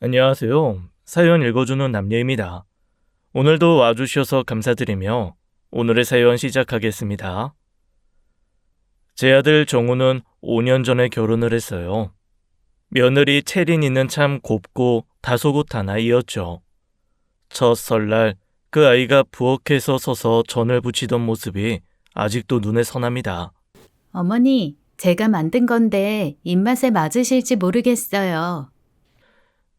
안녕하세요. 사연 읽어주는 남녀입니다. 오늘도 와주셔서 감사드리며 오늘의 사연 시작하겠습니다. 제 아들 정우는 5년 전에 결혼을 했어요. 며느리 채린이는 참 곱고 다소곳한 아이였죠. 첫 설날 그 아이가 부엌에서 서서 전을 부치던 모습이 아직도 눈에 선합니다. 어머니, 제가 만든 건데 입맛에 맞으실지 모르겠어요.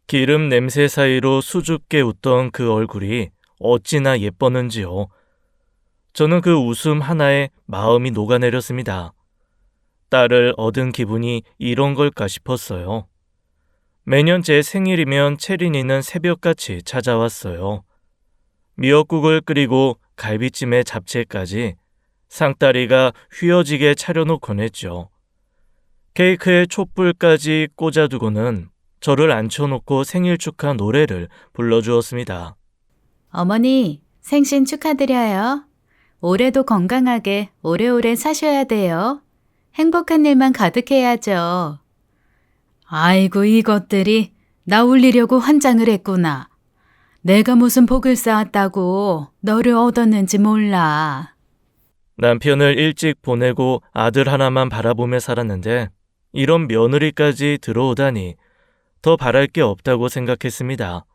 기름 냄새 사이로 수줍게 웃던 그 얼굴이 어찌나 예뻤는지요. 저는 그 웃음 하나에 마음이 녹아내렸습니다. 딸을 얻은 기분이 이런 걸까 싶었어요. 매년 제 생일이면 채린이는 새벽같이 찾아왔어요. 미역국을 끓이고 갈비찜에 잡채까지 상다리가 휘어지게 차려놓곤 했죠. 케이크에 촛불까지 꽂아두고는 저를 앉혀놓고 생일 축하 노래를 불러주었습니다. 어머니, 생신 축하드려요. 올해도 건강하게 오래오래 사셔야 돼요. 행복한 일만 가득해야죠. 아이고, 이것들이 나 울리려고 환장을 했구나. 내가 무슨 복을 쌓았다고 너를 얻었는지 몰라. 남편을 일찍 보내고 아들 하나만 바라보며 살았는데 이런 며느리까지 들어오다니 더 바랄 게 없다고 생각했습니다.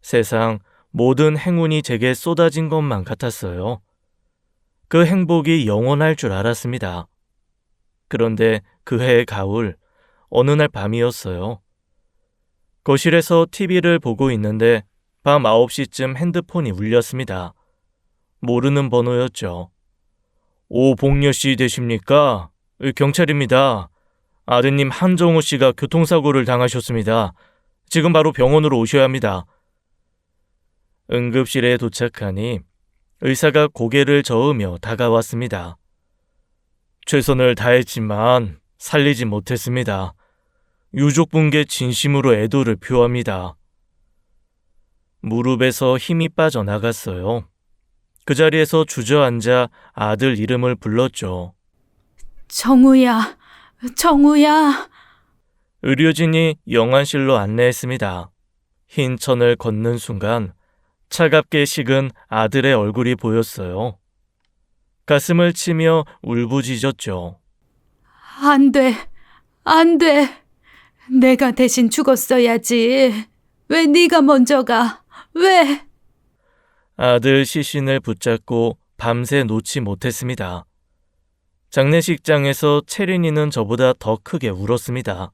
세상 모든 행운이 제게 쏟아진 것만 같았어요. 그 행복이 영원할 줄 알았습니다. 그런데 그 해의 가을, 어느 날 밤이었어요. 거실에서 TV를 보고 있는데 밤 9시쯤 핸드폰이 울렸습니다. 모르는 번호였죠. 오봉려 씨 되십니까? 경찰입니다. 아드님 한정우 씨가 교통사고를 당하셨습니다. 지금 바로 병원으로 오셔야 합니다. 응급실에 도착하니 의사가 고개를 저으며 다가왔습니다. 최선을 다했지만 살리지 못했습니다. 유족분께 진심으로 애도를 표합니다. 무릎에서 힘이 빠져나갔어요. 그 자리에서 주저앉아 아들 이름을 불렀죠. 정우야, 정우야. 의료진이 영안실로 안내했습니다. 흰 천을 걷는 순간 차갑게 식은 아들의 얼굴이 보였어요. 가슴을 치며 울부짖었죠. 안 돼, 안 돼. 내가 대신 죽었어야지. 왜 네가 먼저 가? 왜? 아들 시신을 붙잡고 밤새 놓지 못했습니다. 장례식장에서 채린이는 저보다 더 크게 울었습니다.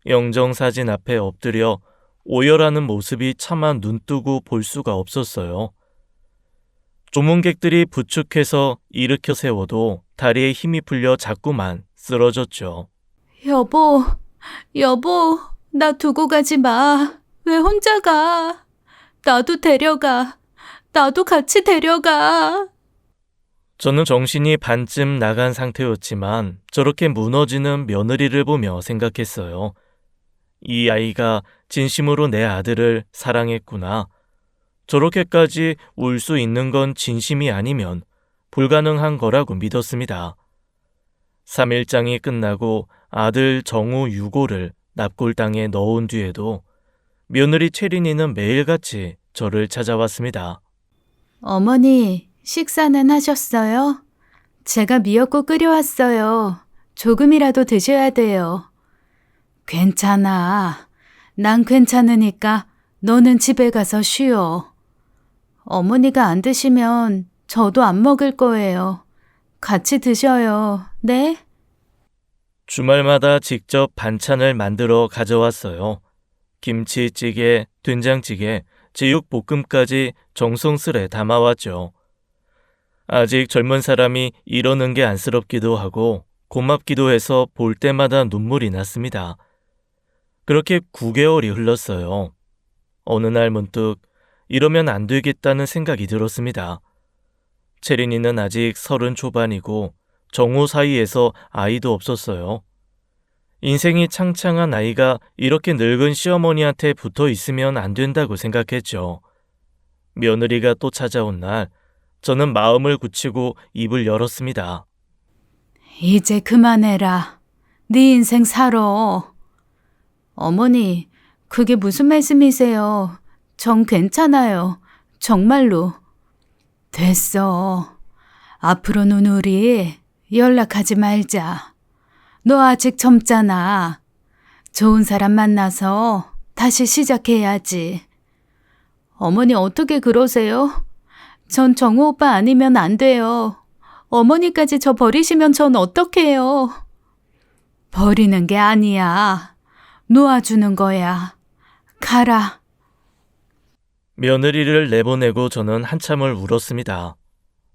영정사진 앞에 엎드려 오열하는 모습이 차마 눈뜨고 볼 수가 없었어요. 조문객들이 부축해서 일으켜 세워도 다리에 힘이 풀려 자꾸만 쓰러졌죠. 여보, 여보, 나 두고 가지 마. 왜 혼자 가? 나도 데려가. 나도 같이 데려가. 저는 정신이 반쯤 나간 상태였지만 저렇게 무너지는 며느리를 보며 생각했어요. 이 아이가 진심으로 내 아들을 사랑했구나. 저렇게까지 울 수 있는 건 진심이 아니면 불가능한 거라고 믿었습니다. 3일장이 끝나고 아들 정우 유고를 납골당에 넣은 뒤에도 며느리 채린이는 매일같이 저를 찾아왔습니다. 어머니, 식사는 하셨어요? 제가 미역국 끓여왔어요. 조금이라도 드셔야 돼요. 괜찮아. 난 괜찮으니까 너는 집에 가서 쉬어. 어머니가 안 드시면 저도 안 먹을 거예요. 같이 드셔요. 네? 주말마다 직접 반찬을 만들어 가져왔어요. 김치찌개, 된장찌개, 제육볶음까지 정성스레 담아왔죠. 아직 젊은 사람이 이러는 게 안쓰럽기도 하고 고맙기도 해서 볼 때마다 눈물이 났습니다. 그렇게 9개월이 흘렀어요. 어느 날 문득 이러면 안 되겠다는 생각이 들었습니다. 채린이는 아직 30 초반이고 정우 사이에서 아이도 없었어요. 인생이 창창한 아이가 이렇게 늙은 시어머니한테 붙어 있으면 안 된다고 생각했죠. 며느리가 또 찾아온 날 저는 마음을 굳히고 입을 열었습니다. 이제 그만해라. 네 인생 살아. 어머니, 그게 무슨 말씀이세요? 전 괜찮아요. 정말로. 됐어. 앞으로는 우리 연락하지 말자. 너 아직 젊잖아. 좋은 사람 만나서 다시 시작해야지. 어머니 어떻게 그러세요? 전 정우 오빠 아니면 안 돼요. 어머니까지 저 버리시면 전 어떡해요? 버리는 게 아니야. 놓아주는 거야. 가라. 며느리를 내보내고 저는 한참을 울었습니다.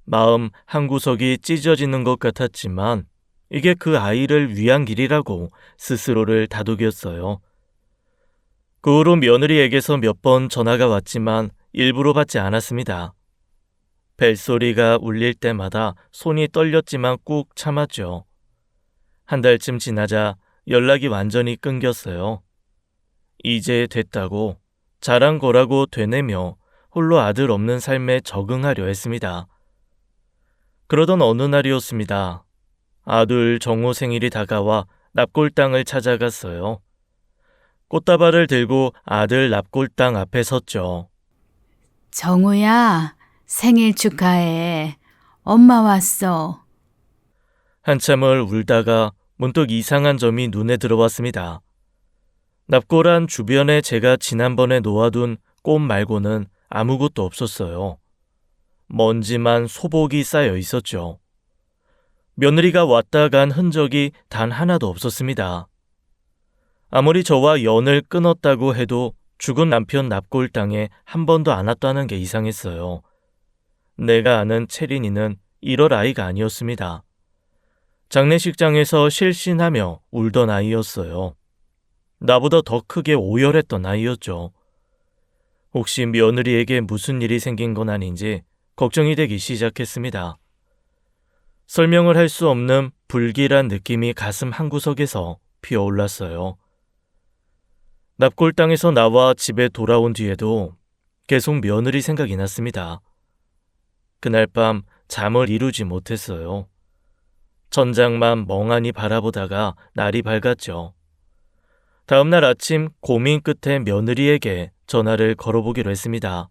마음 한구석이 찢어지는 것 같았지만 이게 그 아이를 위한 길이라고 스스로를 다독였어요. 그 후로 며느리에게서 몇 번 전화가 왔지만 일부러 받지 않았습니다. 벨소리가 울릴 때마다 손이 떨렸지만 꾹 참았죠. 한 달쯤 지나자 연락이 완전히 끊겼어요. 이제 됐다고 잘한 거라고 되뇌며 홀로 아들 없는 삶에 적응하려 했습니다. 그러던 어느 날이었습니다. 아들 정호 생일이 다가와 납골당을 찾아갔어요. 꽃다발을 들고 아들 납골당 앞에 섰죠. 정우야, 생일 축하해. 엄마 왔어. 한참을 울다가 문득 이상한 점이 눈에 들어왔습니다. 납골한 주변에 제가 지난번에 놓아둔 꽃 말고는 아무것도 없었어요. 먼지만 소복이 쌓여 있었죠. 며느리가 왔다 간 흔적이 단 하나도 없었습니다. 아무리 저와 연을 끊었다고 해도 죽은 남편 납골당에 한 번도 안 왔다는 게 이상했어요. 내가 아는 채린이는 이럴 아이가 아니었습니다. 장례식장에서 실신하며 울던 아이였어요. 나보다 더 크게 오열했던 아이였죠. 혹시 며느리에게 무슨 일이 생긴 건 아닌지 걱정이 되기 시작했습니다. 설명을 할 수 없는 불길한 느낌이 가슴 한구석에서 피어올랐어요. 납골당에서 나와 집에 돌아온 뒤에도 계속 며느리 생각이 났습니다. 그날 밤 잠을 이루지 못했어요. 천장만 멍하니 바라보다가 날이 밝았죠. 다음날 아침 고민 끝에 며느리에게 전화를 걸어보기로 했습니다.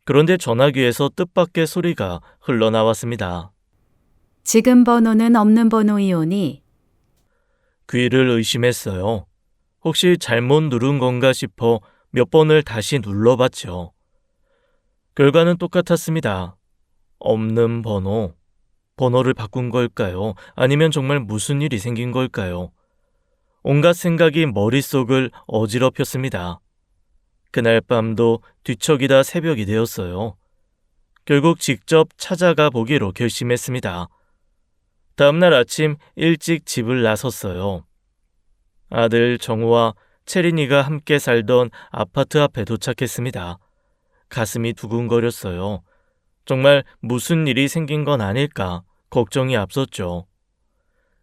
그런데 전화기에서 뜻밖의 소리가 흘러나왔습니다. 지금 번호는 없는 번호이오니. 귀를 의심했어요. 혹시 잘못 누른 건가 싶어 몇 번을 다시 눌러봤죠. 결과는 똑같았습니다. 없는 번호. 번호를 바꾼 걸까요? 아니면 정말 무슨 일이 생긴 걸까요? 온갖 생각이 머릿속을 어지럽혔습니다. 그날 밤도 뒤척이다 새벽이 되었어요. 결국 직접 찾아가 보기로 결심했습니다. 다음날 아침 일찍 집을 나섰어요. 아들 정우와 채린이가 함께 살던 아파트 앞에 도착했습니다. 가슴이 두근거렸어요. 정말 무슨 일이 생긴 건 아닐까 걱정이 앞섰죠.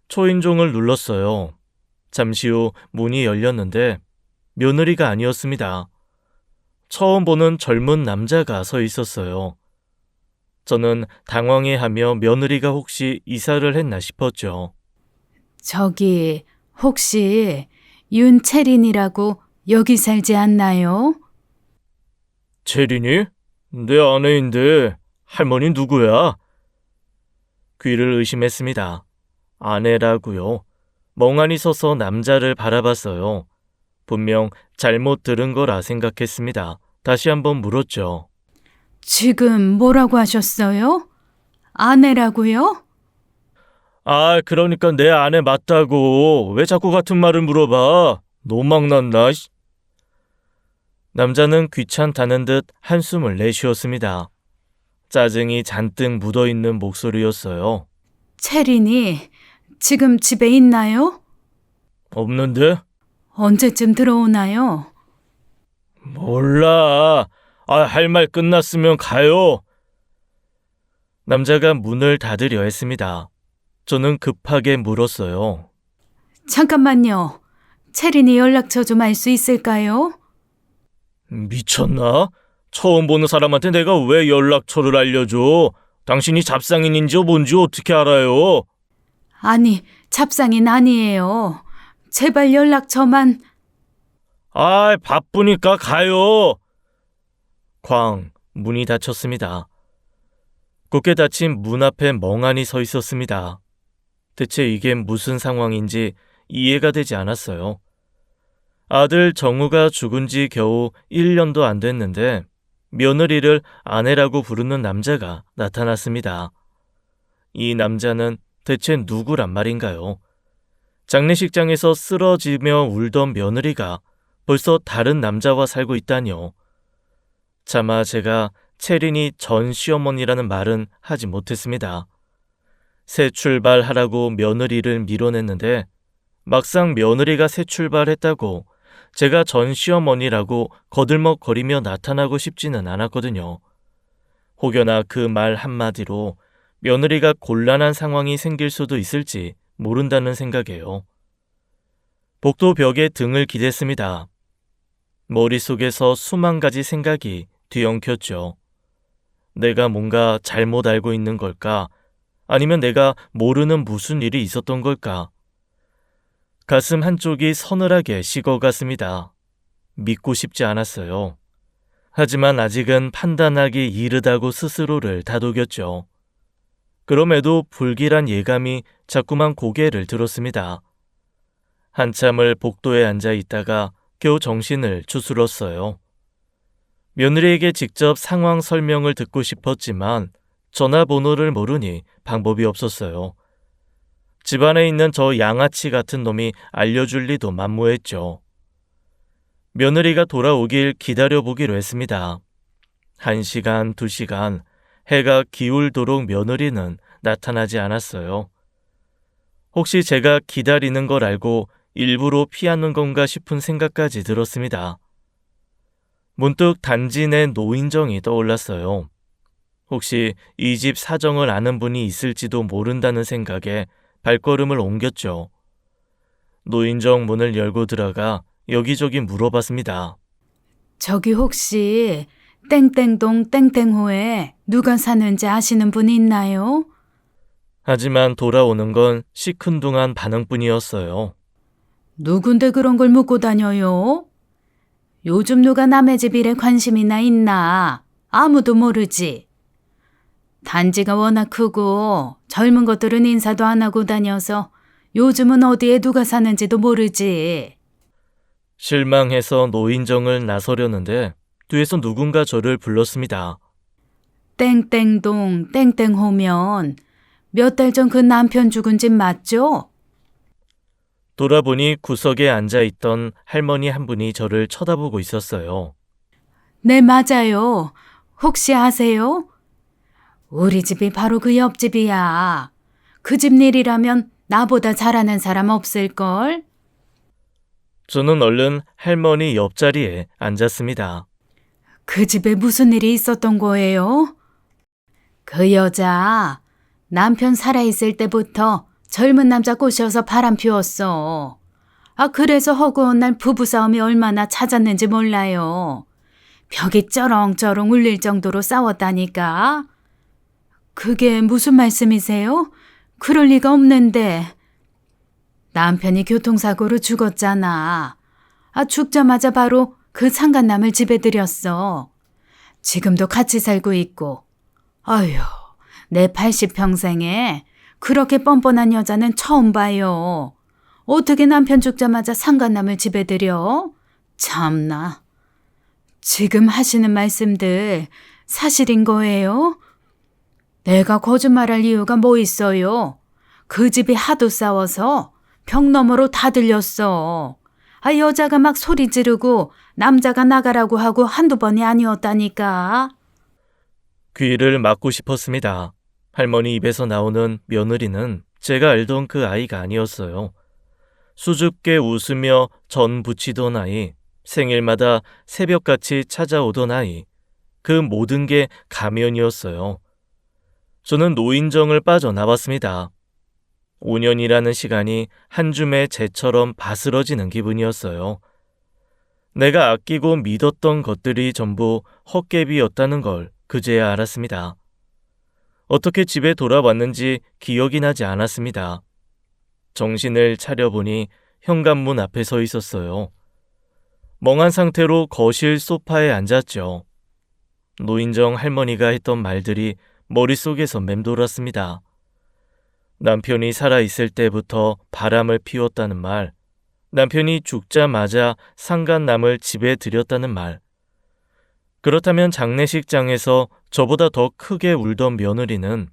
초인종을 눌렀어요. 잠시 후 문이 열렸는데 며느리가 아니었습니다. 처음 보는 젊은 남자가 서 있었어요. 저는 당황해하며 며느리가 혹시 이사를 했나 싶었죠. 저기 혹시 윤채린이라고 여기 살지 않나요? 채린이? 내 아내인데 할머니 누구야? 귀를 의심했습니다. 아내라고요. 멍하니 서서 남자를 바라봤어요. 분명 잘못 들은 거라 생각했습니다. 다시 한번 물었죠. 지금 뭐라고 하셨어요? 아내라고요? 아, 그러니까 내 아내 맞다고. 왜 자꾸 같은 말을 물어봐? 노망났나? 남자는 귀찮다는 듯 한숨을 내쉬었습니다. 짜증이 잔뜩 묻어있는 목소리였어요. 채린이 지금 집에 있나요? 없는데? 언제쯤 들어오나요? 몰라. 할 말 끝났으면 가요. 남자가 문을 닫으려 했습니다. 저는 급하게 물었어요. 잠깐만요. 채린이 연락처 좀 알 수 있을까요? 미쳤나? 처음 보는 사람한테 내가 왜 연락처를 알려줘? 당신이 잡상인인지 뭔지 어떻게 알아요? 아니, 잡상인 아니에요. 제발 연락처만. 아, 바쁘니까 가요. 쾅, 문이 닫혔습니다. 굳게 닫힌 문 앞에 멍하니 서 있었습니다. 대체 이게 무슨 상황인지 이해가 되지 않았어요. 아들 정우가 죽은 지 겨우 1년도 안 됐는데 며느리를 아내라고 부르는 남자가 나타났습니다. 이 남자는 대체 누구란 말인가요? 장례식장에서 쓰러지며 울던 며느리가 벌써 다른 남자와 살고 있다니요. 차마 제가 채린이 전 시어머니라는 말은 하지 못했습니다. 새 출발하라고 며느리를 밀어냈는데 막상 며느리가 새 출발했다고 제가 전 시어머니라고 거들먹거리며 나타나고 싶지는 않았거든요. 혹여나 그 말 한마디로 며느리가 곤란한 상황이 생길 수도 있을지 모른다는 생각에요. 복도 벽에 등을 기댔습니다. 머릿속에서 수만 가지 생각이 뒤엉켰죠. 내가 뭔가 잘못 알고 있는 걸까? 아니면 내가 모르는 무슨 일이 있었던 걸까? 가슴 한쪽이 서늘하게 식어갔습니다. 믿고 싶지 않았어요. 하지만 아직은 판단하기 이르다고 스스로를 다독였죠. 그럼에도 불길한 예감이 자꾸만 고개를 들었습니다. 한참을 복도에 앉아 있다가 겨우 정신을 추스렀어요. 며느리에게 직접 상황 설명을 듣고 싶었지만 전화번호를 모르니 방법이 없었어요. 집안에 있는 저 양아치 같은 놈이 알려줄 리도 만무했죠. 며느리가 돌아오길 기다려보기로 했습니다. 1시간, 2시간, 해가 기울도록 며느리는 나타나지 않았어요. 혹시 제가 기다리는 걸 알고 일부러 피하는 건가 싶은 생각까지 들었습니다. 문득 단지 내 노인정이 떠올랐어요. 혹시 이 집 사정을 아는 분이 있을지도 모른다는 생각에 발걸음을 옮겼죠. 노인정 문을 열고 들어가 여기저기 물어봤습니다. 저기 혹시 땡땡동 땡땡호에 누가 사는지 아시는 분 있나요? 하지만 돌아오는 건 시큰둥한 반응뿐이었어요. 누군데 그런 걸 묻고 다녀요? 요즘 누가 남의 집 일에 관심이나 있나? 아무도 모르지. 단지가 워낙 크고 젊은 것들은 인사도 안 하고 다녀서 요즘은 어디에 누가 사는지도 모르지. 실망해서 노인정을 나서려는데 뒤에서 누군가 저를 불렀습니다. 땡땡동 땡땡호면 몇 달 전 그 남편 죽은 집 맞죠? 돌아보니 구석에 앉아있던 할머니 한 분이 저를 쳐다보고 있었어요. 네, 맞아요. 혹시 아세요? 우리 집이 바로 그 옆집이야. 그 집 일이라면 나보다 잘하는 사람 없을걸? 저는 얼른 할머니 옆자리에 앉았습니다. 그 집에 무슨 일이 있었던 거예요? 그 여자 남편 살아있을 때부터 젊은 남자 꼬셔서 바람 피웠어. 그래서 허구한 날 부부싸움이 얼마나 잦았는지 몰라요. 벽이 쩌렁쩌렁 울릴 정도로 싸웠다니까. 그게 무슨 말씀이세요? 그럴 리가 없는데. 남편이 교통사고로 죽었잖아. 죽자마자 바로 그 상간남을 집에 들였어. 지금도 같이 살고 있고. 아휴, 내 80평생에 그렇게 뻔뻔한 여자는 처음 봐요. 어떻게 남편 죽자마자 상간남을 집에 들여? 참나. 지금 하시는 말씀들 사실인 거예요? 내가 거짓말할 이유가 뭐 있어요? 그 집이 하도 싸워서 벽 너머로 다 들렸어. 여자가 막 소리 지르고 남자가 나가라고 하고 한두 번이 아니었다니까. 귀를 막고 싶었습니다. 할머니 입에서 나오는 며느리는 제가 알던 그 아이가 아니었어요. 수줍게 웃으며 전 부치던 아이, 생일마다 새벽같이 찾아오던 아이, 그 모든 게 가면이었어요. 저는 노인정을 빠져나왔습니다. 5년이라는 시간이 한 줌의 재처럼 바스러지는 기분이었어요. 내가 아끼고 믿었던 것들이 전부 헛개비였다는 걸 그제야 알았습니다. 어떻게 집에 돌아왔는지 기억이 나지 않았습니다. 정신을 차려보니 현관문 앞에 서 있었어요. 멍한 상태로 거실 소파에 앉았죠. 노인정 할머니가 했던 말들이 머릿속에서 맴돌았습니다. 남편이 살아있을 때부터 바람을 피웠다는 말, 남편이 죽자마자 상간남을 집에 들였다는 말. 그렇다면 장례식장에서 저보다 더 크게 울던 며느리는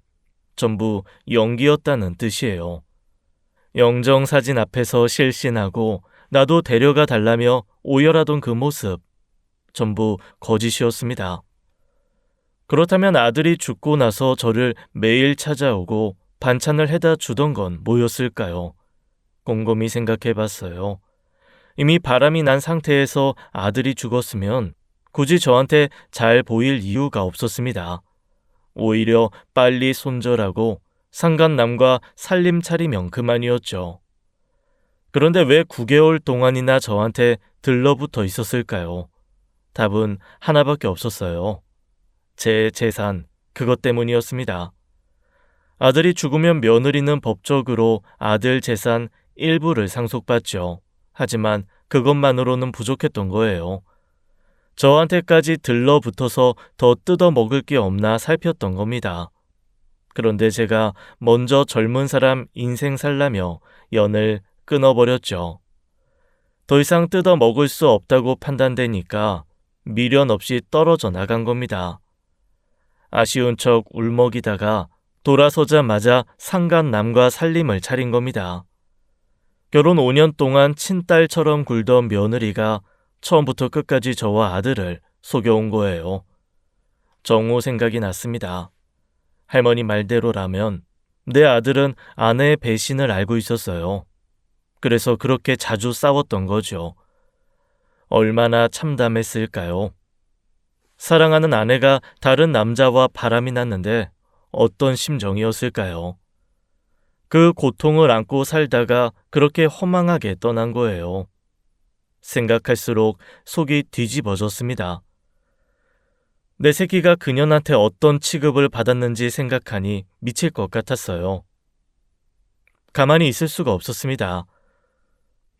전부 연기였다는 뜻이에요. 영정사진 앞에서 실신하고 나도 데려가 달라며 오열하던 그 모습, 전부 거짓이었습니다. 그렇다면 아들이 죽고 나서 저를 매일 찾아오고 반찬을 해다 주던 건 뭐였을까요? 곰곰이 생각해 봤어요. 이미 바람이 난 상태에서 아들이 죽었으면 굳이 저한테 잘 보일 이유가 없었습니다. 오히려 빨리 손절하고 상간남과 살림 차리면 그만이었죠. 그런데 왜 9개월 동안이나 저한테 들러붙어 있었을까요? 답은 하나밖에 없었어요. 제 재산, 그것 때문이었습니다. 아들이 죽으면 며느리는 법적으로 아들 재산 일부를 상속받죠. 하지만 그것만으로는 부족했던 거예요. 저한테까지 들러붙어서 더 뜯어 먹을 게 없나 살폈던 겁니다. 그런데 제가 먼저 젊은 사람 인생 살라며 연을 끊어버렸죠. 더 이상 뜯어 먹을 수 없다고 판단되니까 미련 없이 떨어져 나간 겁니다. 아쉬운 척 울먹이다가 돌아서자마자 상간남과 살림을 차린 겁니다. 결혼 5년 동안 친딸처럼 굴던 며느리가 처음부터 끝까지 저와 아들을 속여온 거예요. 정우 생각이 났습니다. 할머니 말대로라면 내 아들은 아내의 배신을 알고 있었어요. 그래서 그렇게 자주 싸웠던 거죠. 얼마나 참담했을까요? 사랑하는 아내가 다른 남자와 바람이 났는데 어떤 심정이었을까요? 그 고통을 안고 살다가 그렇게 허망하게 떠난 거예요. 생각할수록 속이 뒤집어졌습니다. 내 새끼가 그년한테 어떤 취급을 받았는지 생각하니 미칠 것 같았어요. 가만히 있을 수가 없었습니다.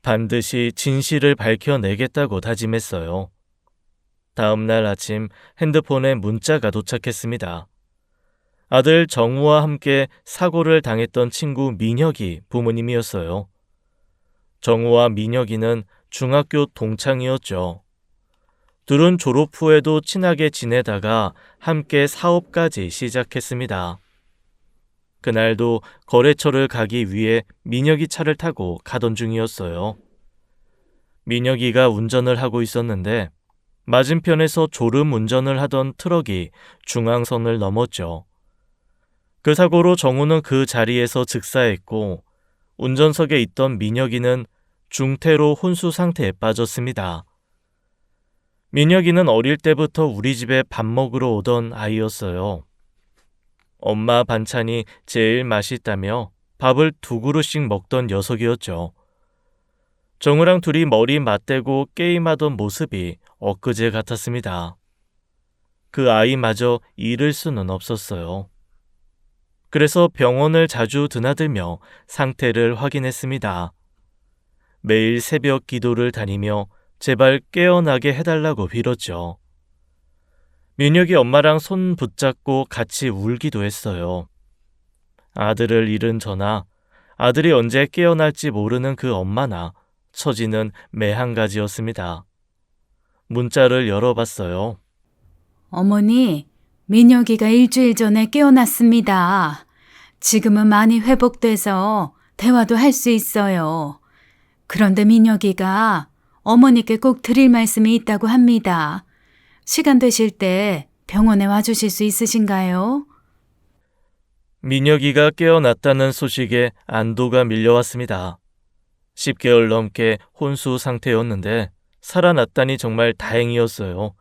반드시 진실을 밝혀내겠다고 다짐했어요. 다음 날 아침 핸드폰에 문자가 도착했습니다. 아들 정우와 함께 사고를 당했던 친구 민혁이 부모님이었어요. 정우와 민혁이는 중학교 동창이었죠. 둘은 졸업 후에도 친하게 지내다가 함께 사업까지 시작했습니다. 그날도 거래처를 가기 위해 민혁이 차를 타고 가던 중이었어요. 민혁이가 운전을 하고 있었는데 맞은편에서 졸음 운전을 하던 트럭이 중앙선을 넘었죠. 그 사고로 정우는 그 자리에서 즉사했고 운전석에 있던 민혁이는 중태로 혼수 상태에 빠졌습니다. 민혁이는 어릴 때부터 우리 집에 밥 먹으러 오던 아이였어요. 엄마 반찬이 제일 맛있다며 밥을 2그릇씩 먹던 녀석이었죠. 정우랑 둘이 머리 맞대고 게임하던 모습이 엊그제 같았습니다. 그 아이마저 잃을 수는 없었어요. 그래서 병원을 자주 드나들며 상태를 확인했습니다. 매일 새벽 기도를 다니며 제발 깨어나게 해달라고 빌었죠. 민혁이 엄마랑 손 붙잡고 같이 울기도 했어요. 아들을 잃은 저나 아들이 언제 깨어날지 모르는 그 엄마나 처지는 매한가지였습니다. 문자를 열어봤어요. 어머니, 민혁이가 일주일 전에 깨어났습니다. 지금은 많이 회복돼서 대화도 할 수 있어요. 그런데 민혁이가 어머니께 꼭 드릴 말씀이 있다고 합니다. 시간 되실 때 병원에 와주실 수 있으신가요? 민혁이가 깨어났다는 소식에 안도가 밀려왔습니다. 10개월 넘게 혼수 상태였는데 살아났다니 정말 다행이었어요.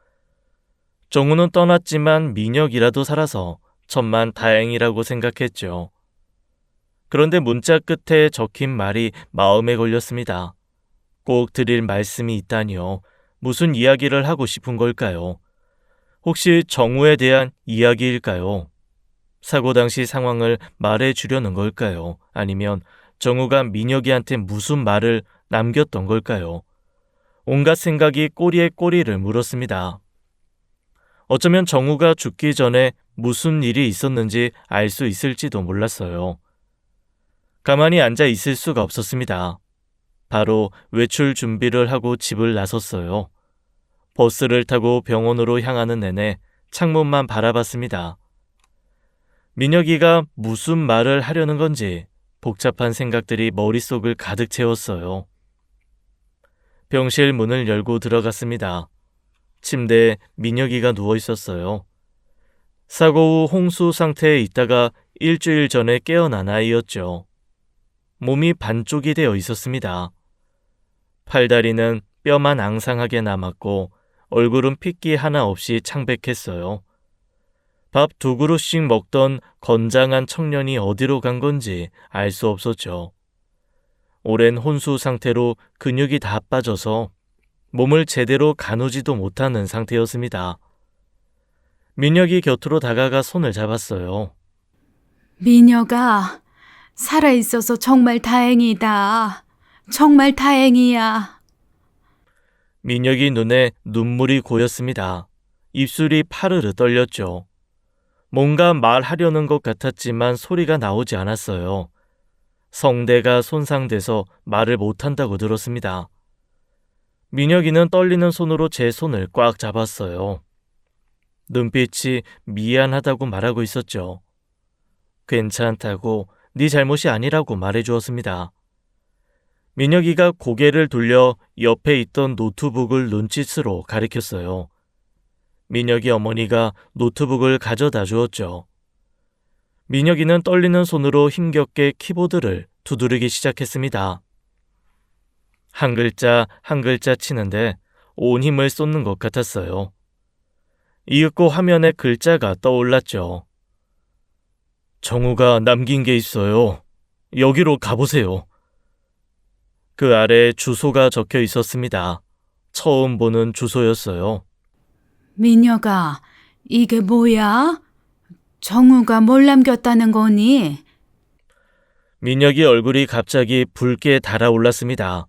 정우는 떠났지만 민혁이라도 살아서 천만 다행이라고 생각했죠. 그런데 문자 끝에 적힌 말이 마음에 걸렸습니다. 꼭 드릴 말씀이 있다니요. 무슨 이야기를 하고 싶은 걸까요? 혹시 정우에 대한 이야기일까요? 사고 당시 상황을 말해 주려는 걸까요? 아니면 정우가 민혁이한테 무슨 말을 남겼던 걸까요? 온갖 생각이 꼬리에 꼬리를 물었습니다. 어쩌면 정우가 죽기 전에 무슨 일이 있었는지 알 수 있을지도 몰랐어요. 가만히 앉아 있을 수가 없었습니다. 바로 외출 준비를 하고 집을 나섰어요. 버스를 타고 병원으로 향하는 내내 창문만 바라봤습니다. 민혁이가 무슨 말을 하려는 건지 복잡한 생각들이 머릿속을 가득 채웠어요. 병실 문을 열고 들어갔습니다. 침대에 민혁이가 누워 있었어요. 사고 후 홍수 상태에 있다가 일주일 전에 깨어난 아이였죠. 몸이 반쪽이 되어 있었습니다. 팔다리는 뼈만 앙상하게 남았고 얼굴은 핏기 하나 없이 창백했어요. 밥 2그릇씩 먹던 건장한 청년이 어디로 간 건지 알 수 없었죠. 오랜 혼수 상태로 근육이 다 빠져서 몸을 제대로 가누지도 못하는 상태였습니다. 민혁이 곁으로 다가가 손을 잡았어요. 민혁아, 살아있어서 정말 다행이다. 정말 다행이야. 민혁이 눈에 눈물이 고였습니다. 입술이 파르르 떨렸죠. 뭔가 말하려는 것 같았지만 소리가 나오지 않았어요. 성대가 손상돼서 말을 못한다고 들었습니다. 민혁이는 떨리는 손으로 제 손을 꽉 잡았어요. 눈빛이 미안하다고 말하고 있었죠. 괜찮다고, 네 잘못이 아니라고 말해주었습니다. 민혁이가 고개를 돌려 옆에 있던 노트북을 눈짓으로 가리켰어요. 민혁이 어머니가 노트북을 가져다 주었죠. 민혁이는 떨리는 손으로 힘겹게 키보드를 두드리기 시작했습니다. 한 글자 한 글자 치는데 온 힘을 쏟는 것 같았어요. 이윽고 화면에 글자가 떠올랐죠. 정우가 남긴 게 있어요. 여기로 가보세요. 그 아래 주소가 적혀 있었습니다. 처음 보는 주소였어요. 민혁아, 이게 뭐야? 정우가 뭘 남겼다는 거니? 민혁이 얼굴이 갑자기 붉게 달아올랐습니다.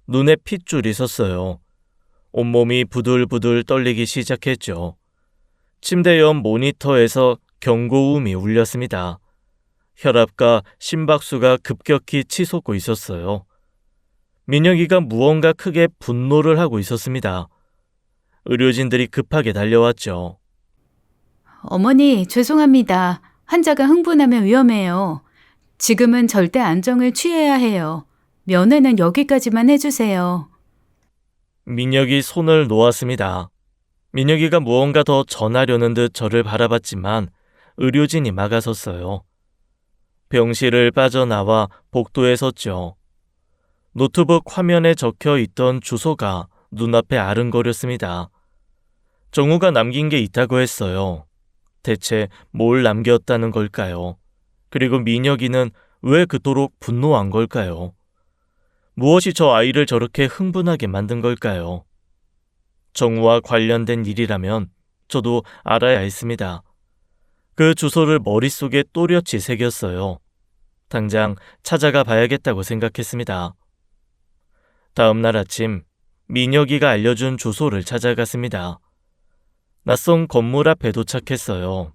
눈에 핏줄이 섰어요. 온몸이 부들부들 떨리기 시작했죠. 침대 옆 모니터에서 경고음이 울렸습니다. 혈압과 심박수가 급격히 치솟고 있었어요. 민혁이가 무언가 크게 분노를 하고 있었습니다. 의료진들이 급하게 달려왔죠. 어머니, 죄송합니다. 환자가 흥분하면 위험해요. 지금은 절대 안정을 취해야 해요. 면회는 여기까지만 해주세요. 민혁이 손을 놓았습니다. 민혁이가 무언가 더 전하려는 듯 저를 바라봤지만 의료진이 막아섰어요. 병실을 빠져나와 복도에 섰죠. 노트북 화면에 적혀 있던 주소가 눈앞에 아른거렸습니다. 정우가 남긴 게 있다고 했어요. 대체 뭘 남겼다는 걸까요? 그리고 민혁이는 왜 그토록 분노한 걸까요? 무엇이 저 아이를 저렇게 흥분하게 만든 걸까요? 정우와 관련된 일이라면 저도 알아야 했습니다. 그 주소를 머릿속에 또렷이 새겼어요. 당장 찾아가 봐야겠다고 생각했습니다. 다음 날 아침 민혁이가 알려준 주소를 찾아갔습니다. 낯선 건물 앞에 도착했어요.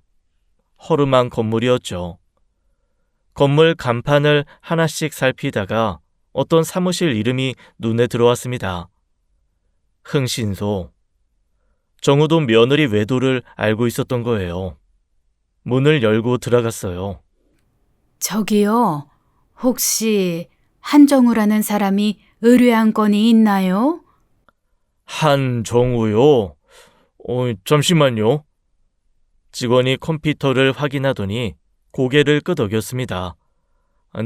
허름한 건물이었죠. 건물 간판을 하나씩 살피다가 어떤 사무실 이름이 눈에 들어왔습니다. 흥신소. 정우도 며느리 외도를 알고 있었던 거예요. 문을 열고 들어갔어요. 저기요, 혹시 한정우라는 사람이 의뢰한 건이 있나요? 한정우요? 잠시만요. 직원이 컴퓨터를 확인하더니 고개를 끄덕였습니다.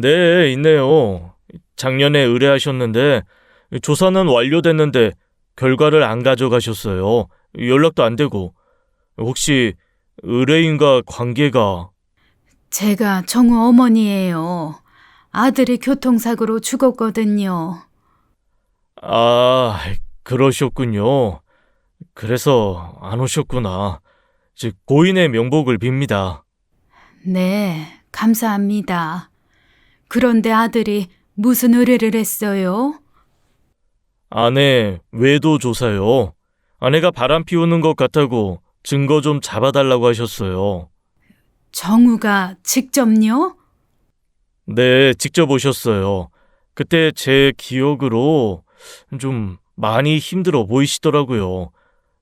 네, 있네요. 작년에 의뢰하셨는데 조사는 완료됐는데 결과를 안 가져가셨어요. 연락도 안 되고. 혹시 의뢰인과 관계가... 제가 정우 어머니예요. 아들이 교통사고로 죽었거든요. 아, 그러셨군요. 그래서 안 오셨구나. 즉 고인의 명복을 빕니다. 네, 감사합니다. 그런데 아들이 무슨 의뢰를 했어요? 아내 외도 조사요. 아내가 바람 피우는 것 같다고 증거 좀 잡아달라고 하셨어요. 정우가 직접요? 네, 직접 오셨어요. 그때 제 기억으로 좀 많이 힘들어 보이시더라고요.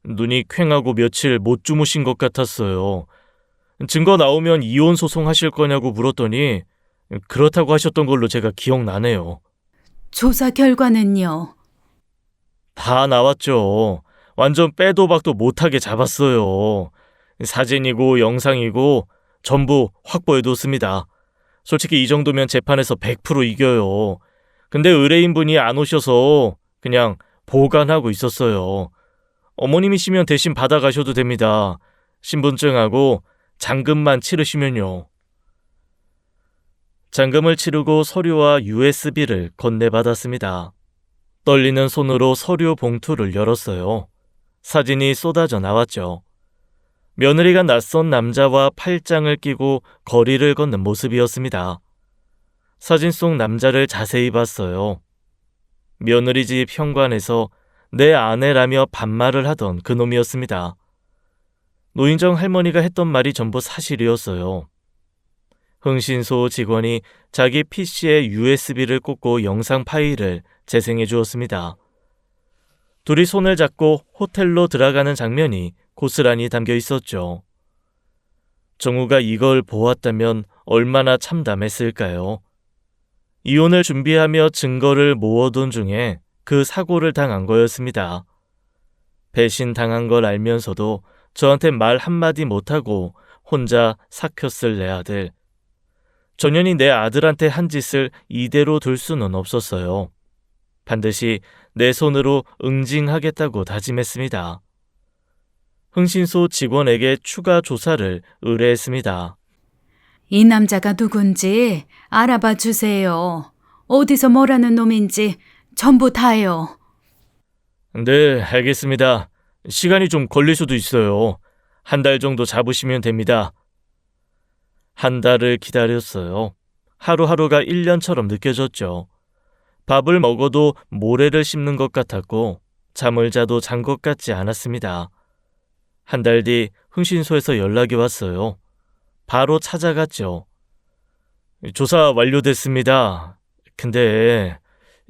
눈이 퀭하고 며칠 못 주무신 것 같았어요. 증거 나오면 이혼 소송하실 거냐고 물었더니 그렇다고 하셨던 걸로 제가 기억나네요. 조사 결과는요? 다 나왔죠. 완전 빼도 박도 못하게 잡았어요. 사진이고 영상이고 전부 확보해뒀습니다. 솔직히 이 정도면 재판에서 100% 이겨요. 근데 의뢰인분이 안 오셔서 그냥 보관하고 있었어요. 어머님이시면 대신 받아가셔도 됩니다. 신분증하고 잔금만 치르시면요. 잔금을 치르고 서류와 USB를 건네받았습니다. 떨리는 손으로 서류 봉투를 열었어요. 사진이 쏟아져 나왔죠. 며느리가 낯선 남자와 팔짱을 끼고 거리를 걷는 모습이었습니다. 사진 속 남자를 자세히 봤어요. 며느리 집 현관에서 내 아내라며 반말을 하던 그놈이었습니다. 노인정 할머니가 했던 말이 전부 사실이었어요. 흥신소 직원이 자기 PC에 USB를 꽂고 영상 파일을 재생해 주었습니다. 둘이 손을 잡고 호텔로 들어가는 장면이 고스란히 담겨 있었죠. 정우가 이걸 보았다면 얼마나 참담했을까요? 이혼을 준비하며 증거를 모아둔 중에 그 사고를 당한 거였습니다. 배신당한 걸 알면서도 저한테 말 한마디 못하고 혼자 삭혔을 내 아들. 전현이 내 아들한테 한 짓을 이대로 둘 수는 없었어요. 반드시 내 손으로 응징하겠다고 다짐했습니다. 흥신소 직원에게 추가 조사를 의뢰했습니다. 이 남자가 누군지 알아봐 주세요. 어디서 뭐라는 놈인지 전부 다요. 네, 알겠습니다. 시간이 좀 걸릴 수도 있어요. 한 달 정도 잡으시면 됩니다. 한 달을 기다렸어요. 하루하루가 1년처럼 느껴졌죠. 밥을 먹어도 모래를 씹는 것 같았고 잠을 자도 잔 것 같지 않았습니다. 한 달 뒤 흥신소에서 연락이 왔어요. 바로 찾아갔죠. 조사 완료됐습니다. 근데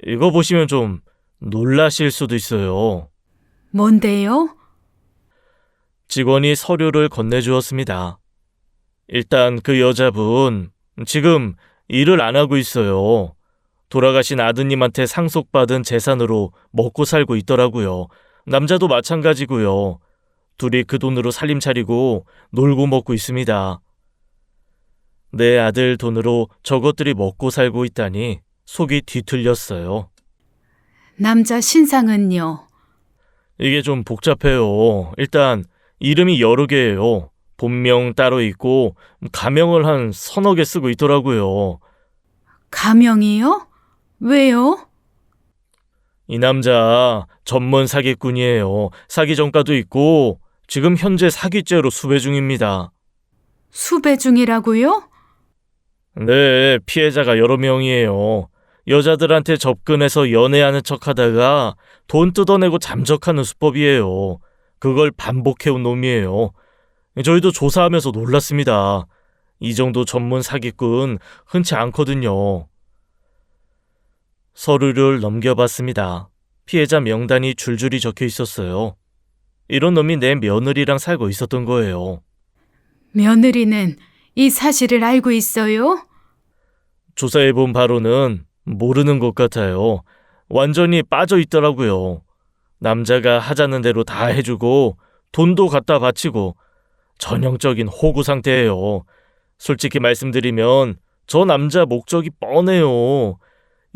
이거 보시면 좀 놀라실 수도 있어요. 뭔데요? 직원이 서류를 건네주었습니다. 일단 그 여자분 지금 일을 안 하고 있어요. 돌아가신 아드님한테 상속받은 재산으로 먹고 살고 있더라고요. 남자도 마찬가지고요. 둘이 그 돈으로 살림 차리고 놀고 먹고 있습니다. 내 아들 돈으로 저것들이 먹고 살고 있다니 속이 뒤틀렸어요. 남자 신상은요? 이게 좀 복잡해요. 일단 이름이 여러 개예요. 본명 따로 있고 가명을 한 서너 개 쓰고 있더라고요. 가명이요? 왜요? 이 남자 전문 사기꾼이에요. 사기 전과도 있고 지금 현재 사기죄로 수배 중입니다. 수배 중이라고요? 네, 피해자가 여러 명이에요. 여자들한테 접근해서 연애하는 척하다가 돈 뜯어내고 잠적하는 수법이에요. 그걸 반복해온 놈이에요. 저희도 조사하면서 놀랐습니다. 이 정도 전문 사기꾼 흔치 않거든요. 서류를 넘겨봤습니다. 피해자 명단이 줄줄이 적혀 있었어요. 이런 놈이 내 며느리랑 살고 있었던 거예요. 며느리는 이 사실을 알고 있어요? 조사해본 바로는 모르는 것 같아요. 완전히 빠져 있더라고요. 남자가 하자는 대로 다 해주고 돈도 갖다 바치고 전형적인 호구 상태예요. 솔직히 말씀드리면 저 남자 목적이 뻔해요.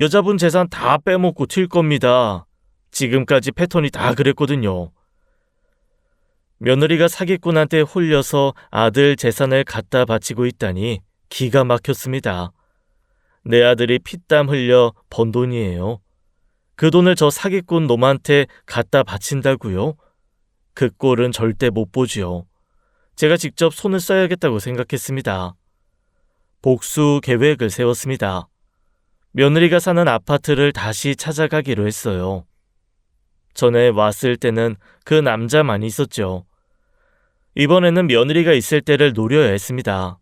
여자분 재산 다 빼먹고 튈 겁니다. 지금까지 패턴이 다 그랬거든요. 며느리가 사기꾼한테 홀려서 아들 재산을 갖다 바치고 있다니 기가 막혔습니다. 내 아들이 피땀 흘려 번 돈이에요. 그 돈을 저 사기꾼 놈한테 갖다 바친다고요? 그 꼴은 절대 못 보지요. 제가 직접 손을 써야겠다고 생각했습니다. 복수 계획을 세웠습니다. 며느리가 사는 아파트를 다시 찾아가기로 했어요. 전에 왔을 때는 그 남자만 있었죠. 이번에는 며느리가 있을 때를 노려야 했습니다.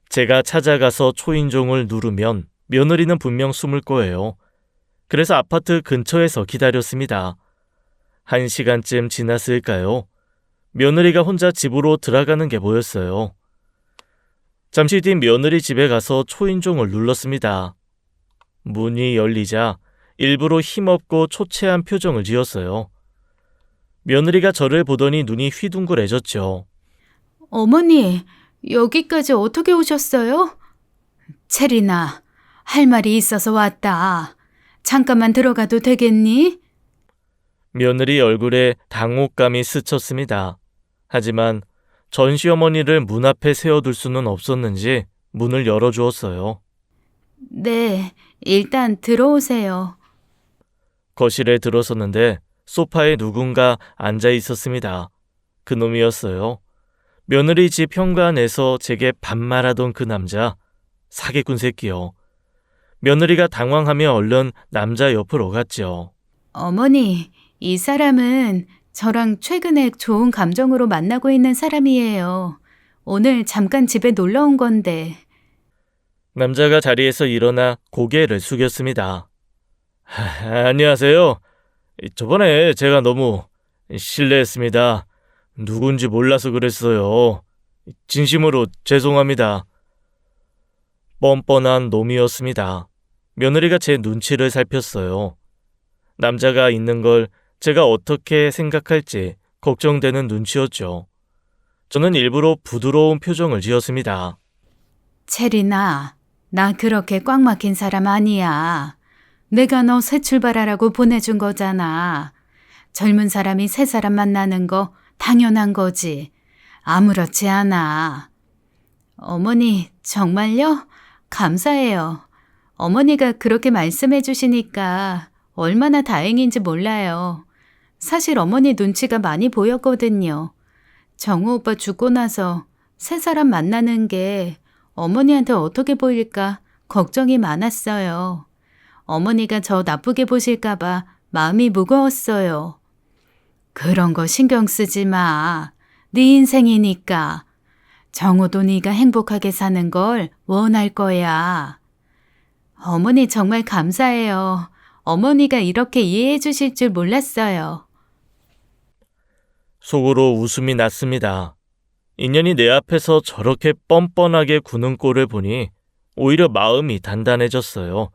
제가 찾아가서 초인종을 누르면 며느리는 분명 숨을 거예요. 그래서 아파트 근처에서 기다렸습니다. 1시간쯤 지났을까요? 며느리가 혼자 집으로 들어가는 게 보였어요. 잠시 뒤 며느리 집에 가서 초인종을 눌렀습니다. 문이 열리자 일부러 힘없고 초췌한 표정을 지었어요. 며느리가 저를 보더니 눈이 휘둥그레졌죠. 어머니, 여기까지 어떻게 오셨어요? 체리나, 할 말이 있어서 왔다. 잠깐만 들어가도 되겠니? 며느리 얼굴에 당혹감이 스쳤습니다. 하지만 전시어머니를 문 앞에 세워둘 수는 없었는지 문을 열어주었어요. 네, 일단 들어오세요. 거실에 들어섰는데 소파에 누군가 앉아 있었습니다. 그놈이었어요. 며느리 집 현관에서 제게 반말하던 그 남자, 사기꾼 새끼요. 며느리가 당황하며 얼른 남자 옆으로 갔죠. 어머니, 이 사람은 저랑 최근에 좋은 감정으로 만나고 있는 사람이에요. 오늘 잠깐 집에 놀러 온 건데. 남자가 자리에서 일어나 고개를 숙였습니다. 안녕하세요. 저번에 제가 너무 실례했습니다. 누군지 몰라서 그랬어요. 진심으로 죄송합니다. 뻔뻔한 놈이었습니다. 며느리가 제 눈치를 살폈어요. 남자가 있는 걸 제가 어떻게 생각할지 걱정되는 눈치였죠. 저는 일부러 부드러운 표정을 지었습니다. 체리나, 나 그렇게 꽉 막힌 사람 아니야. 내가 너 새 출발하라고 보내준 거잖아. 젊은 사람이 새 사람 만나는 거 당연한 거지. 아무렇지 않아. 어머니, 정말요? 감사해요. 어머니가 그렇게 말씀해 주시니까 얼마나 다행인지 몰라요. 사실 어머니 눈치가 많이 보였거든요. 정우 오빠 죽고 나서 새 사람 만나는 게 어머니한테 어떻게 보일까 걱정이 많았어요. 어머니가 저 나쁘게 보실까봐 마음이 무거웠어요. 그런 거 신경 쓰지 마. 네 인생이니까. 정우도 네가 행복하게 사는 걸 원할 거야. 어머니 정말 감사해요. 어머니가 이렇게 이해해 주실 줄 몰랐어요. 속으로 웃음이 났습니다. 인연이 내 앞에서 저렇게 뻔뻔하게 구는 꼴을 보니 오히려 마음이 단단해졌어요.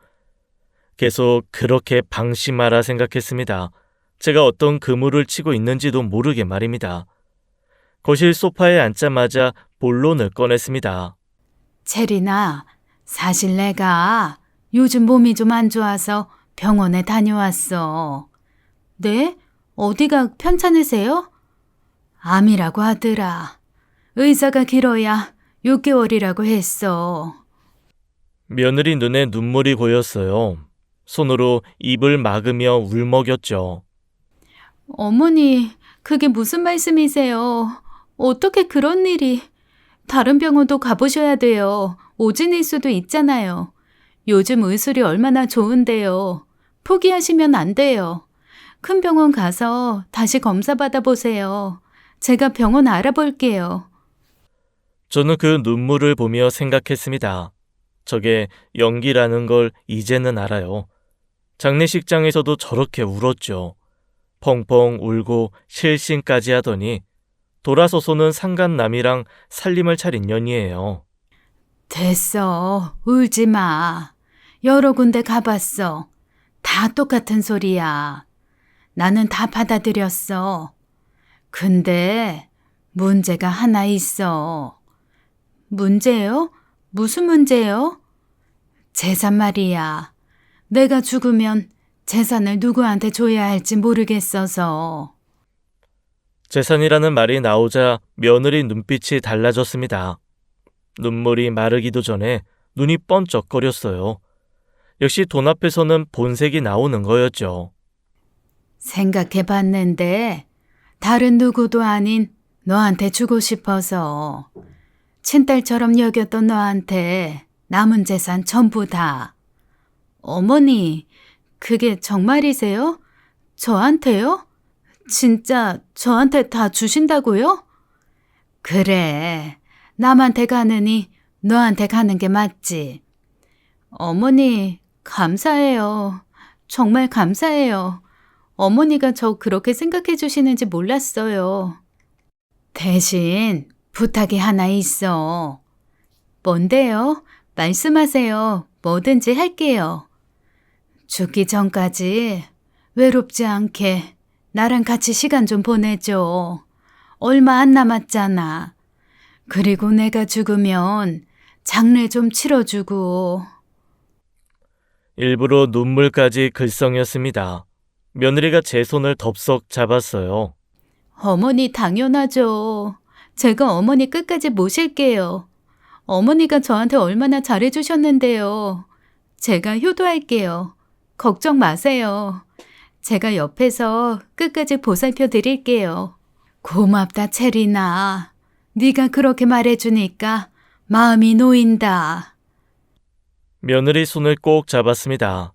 계속 그렇게 방심하라 생각했습니다. 제가 어떤 그물을 치고 있는지도 모르게 말입니다. 거실 소파에 앉자마자 본론을 꺼냈습니다. 체리나, 사실 내가 요즘 몸이 좀 안 좋아서 병원에 다녀왔어. 네? 어디가 편찮으세요? 암이라고 하더라. 의사가 길어야 6개월이라고 했어. 며느리 눈에 눈물이 고였어요. 손으로 입을 막으며 울먹였죠. 어머니, 그게 무슨 말씀이세요? 어떻게 그런 일이? 다른 병원도 가보셔야 돼요. 오진일 수도 있잖아요. 요즘 의술이 얼마나 좋은데요. 포기하시면 안 돼요. 큰 병원 가서 다시 검사 받아보세요. 제가 병원 알아볼게요. 저는 그 눈물을 보며 생각했습니다. 저게 연기라는 걸 이제는 알아요. 장례식장에서도 저렇게 울었죠. 펑펑 울고 실신까지 하더니 돌아서서는 상간남이랑 살림을 차린 년이에요. 됐어. 울지 마. 여러 군데 가봤어. 다 똑같은 소리야. 나는 다 받아들였어. 근데 문제가 하나 있어. 문제요? 무슨 문제요? 재산 말이야. 내가 죽으면 재산을 누구한테 줘야 할지 모르겠어서. 재산이라는 말이 나오자 며느리 눈빛이 달라졌습니다. 눈물이 마르기도 전에 눈이 번쩍거렸어요. 역시 돈 앞에서는 본색이 나오는 거였죠. 생각해봤는데 다른 누구도 아닌 너한테 주고 싶어서. 친딸처럼 여겼던 너한테 남은 재산 전부 다. 어머니, 그게 정말이세요? 저한테요? 진짜 저한테 다 주신다고요? 그래. 남한테 가느니 너한테 가는 게 맞지. 어머니, 감사해요. 정말 감사해요. 어머니가 저 그렇게 생각해 주시는지 몰랐어요. 대신 부탁이 하나 있어. 뭔데요? 말씀하세요. 뭐든지 할게요. 죽기 전까지 외롭지 않게 나랑 같이 시간 좀 보내줘. 얼마 안 남았잖아. 그리고 내가 죽으면 장례 좀 치러주고. 일부러 눈물까지 글썽였습니다. 며느리가 제 손을 덥석 잡았어요. 어머니 당연하죠. 제가 어머니 끝까지 모실게요. 어머니가 저한테 얼마나 잘해주셨는데요. 제가 효도할게요. 걱정 마세요. 제가 옆에서 끝까지 보살펴 드릴게요. 고맙다, 체리나. 네가 그렇게 말해주니까 마음이 놓인다. 며느리 손을 꼭 잡았습니다.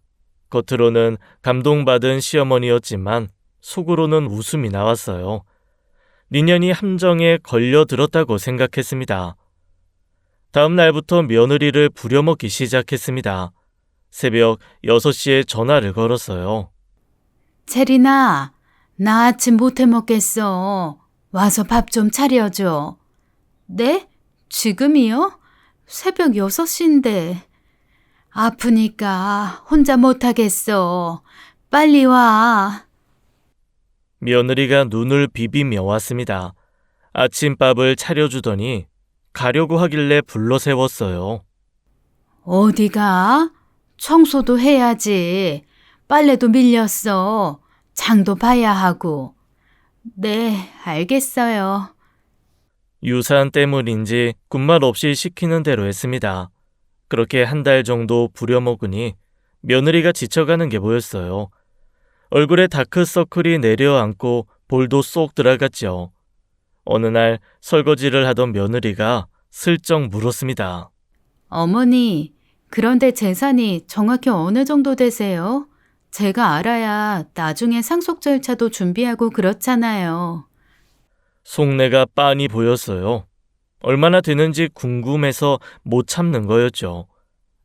겉으로는 감동받은 시어머니였지만 속으로는 웃음이 나왔어요. 니년이 함정에 걸려들었다고 생각했습니다. 다음 날부터 며느리를 부려먹기 시작했습니다. 새벽 6시에 전화를 걸었어요. 체리나, 나 아침 못해 먹겠어. 와서 밥 좀 차려줘. 네? 지금이요? 새벽 6시인데. 아프니까 혼자 못하겠어. 빨리 와. 며느리가 눈을 비비며 왔습니다. 아침밥을 차려주더니 가려고 하길래 불러 세웠어요. 어디가? 청소도 해야지. 빨래도 밀렸어. 장도 봐야 하고. 네, 알겠어요. 유산 때문인지 군말 없이 시키는 대로 했습니다. 그렇게 한 달 정도 부려먹으니 며느리가 지쳐가는 게 보였어요. 얼굴에 다크서클이 내려앉고 볼도 쏙 들어갔죠. 어느 날 설거지를 하던 며느리가 슬쩍 물었습니다. 어머니, 그런데 재산이 정확히 어느 정도 되세요? 제가 알아야 나중에 상속 절차도 준비하고 그렇잖아요. 속내가 빤히 보였어요. 얼마나 되는지 궁금해서 못 참는 거였죠.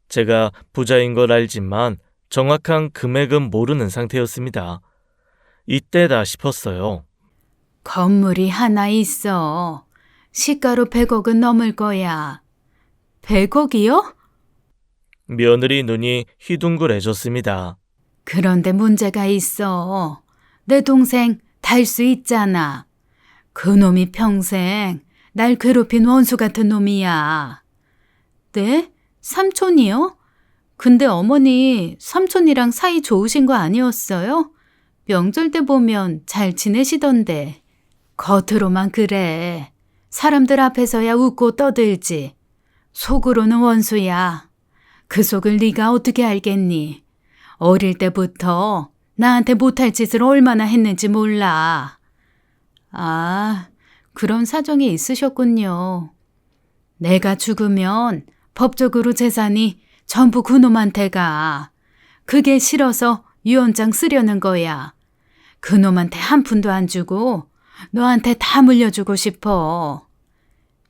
제가 부자인 걸 알지만 정확한 금액은 모르는 상태였습니다. 이때다 싶었어요. 건물이 하나 있어. 시가로 100억은 넘을 거야. 100억이요? 며느리 눈이 휘둥그레졌습니다. 그런데 문제가 있어. 내 동생 달 수 있잖아. 그놈이 평생 날 괴롭힌 원수 같은 놈이야. 네? 삼촌이요? 근데 어머니 삼촌이랑 사이 좋으신 거 아니었어요? 명절 때 보면 잘 지내시던데. 겉으로만 그래. 사람들 앞에서야 웃고 떠들지. 속으로는 원수야. 그 속을 네가 어떻게 알겠니? 어릴 때부터 나한테 못할 짓을 얼마나 했는지 몰라. 아, 그런 사정이 있으셨군요. 내가 죽으면 법적으로 재산이 전부 그놈한테 가. 그게 싫어서 유언장 쓰려는 거야. 그놈한테 한 푼도 안 주고 너한테 다 물려주고 싶어.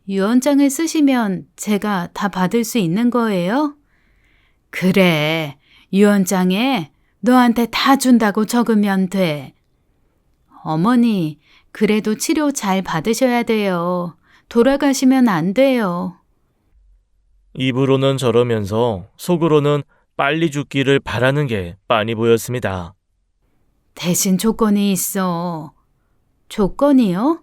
유언장을 쓰시면 제가 다 받을 수 있는 거예요? 그래, 유언장에 너한테 다 준다고 적으면 돼. 어머니, 그래도 치료 잘 받으셔야 돼요. 돌아가시면 안 돼요. 입으로는 저러면서 속으로는 빨리 죽기를 바라는 게 빤히 보였습니다. 대신 조건이 있어. 조건이요?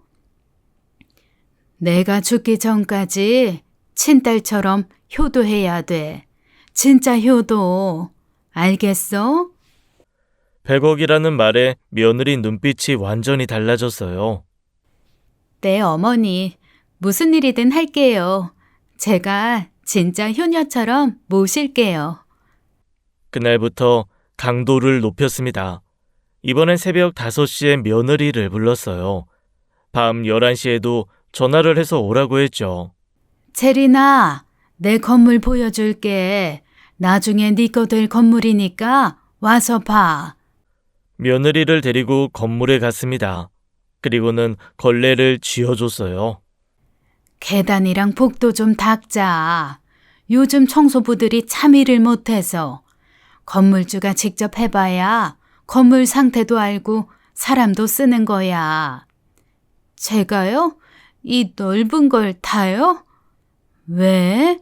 내가 죽기 전까지 친딸처럼 효도해야 돼. 진짜 효도. 알겠어? 100억이라는 말에 며느리 눈빛이 완전히 달라졌어요. 네, 어머니. 무슨 일이든 할게요. 제가 진짜 효녀처럼 모실게요. 그날부터 강도를 높였습니다. 이번엔 새벽 5시에 며느리를 불렀어요. 밤 11시에도 전화를 해서 오라고 했죠. 체리나, 내 건물 보여줄게. 나중에 네 거 될 건물이니까 와서 봐. 며느리를 데리고 건물에 갔습니다. 그리고는 걸레를 쥐어줬어요. 계단이랑 복도 좀 닦자. 요즘 청소부들이 참 일을 못해서. 건물주가 직접 해봐야 건물 상태도 알고 사람도 쓰는 거야. 제가요? 이 넓은 걸 다요? 왜?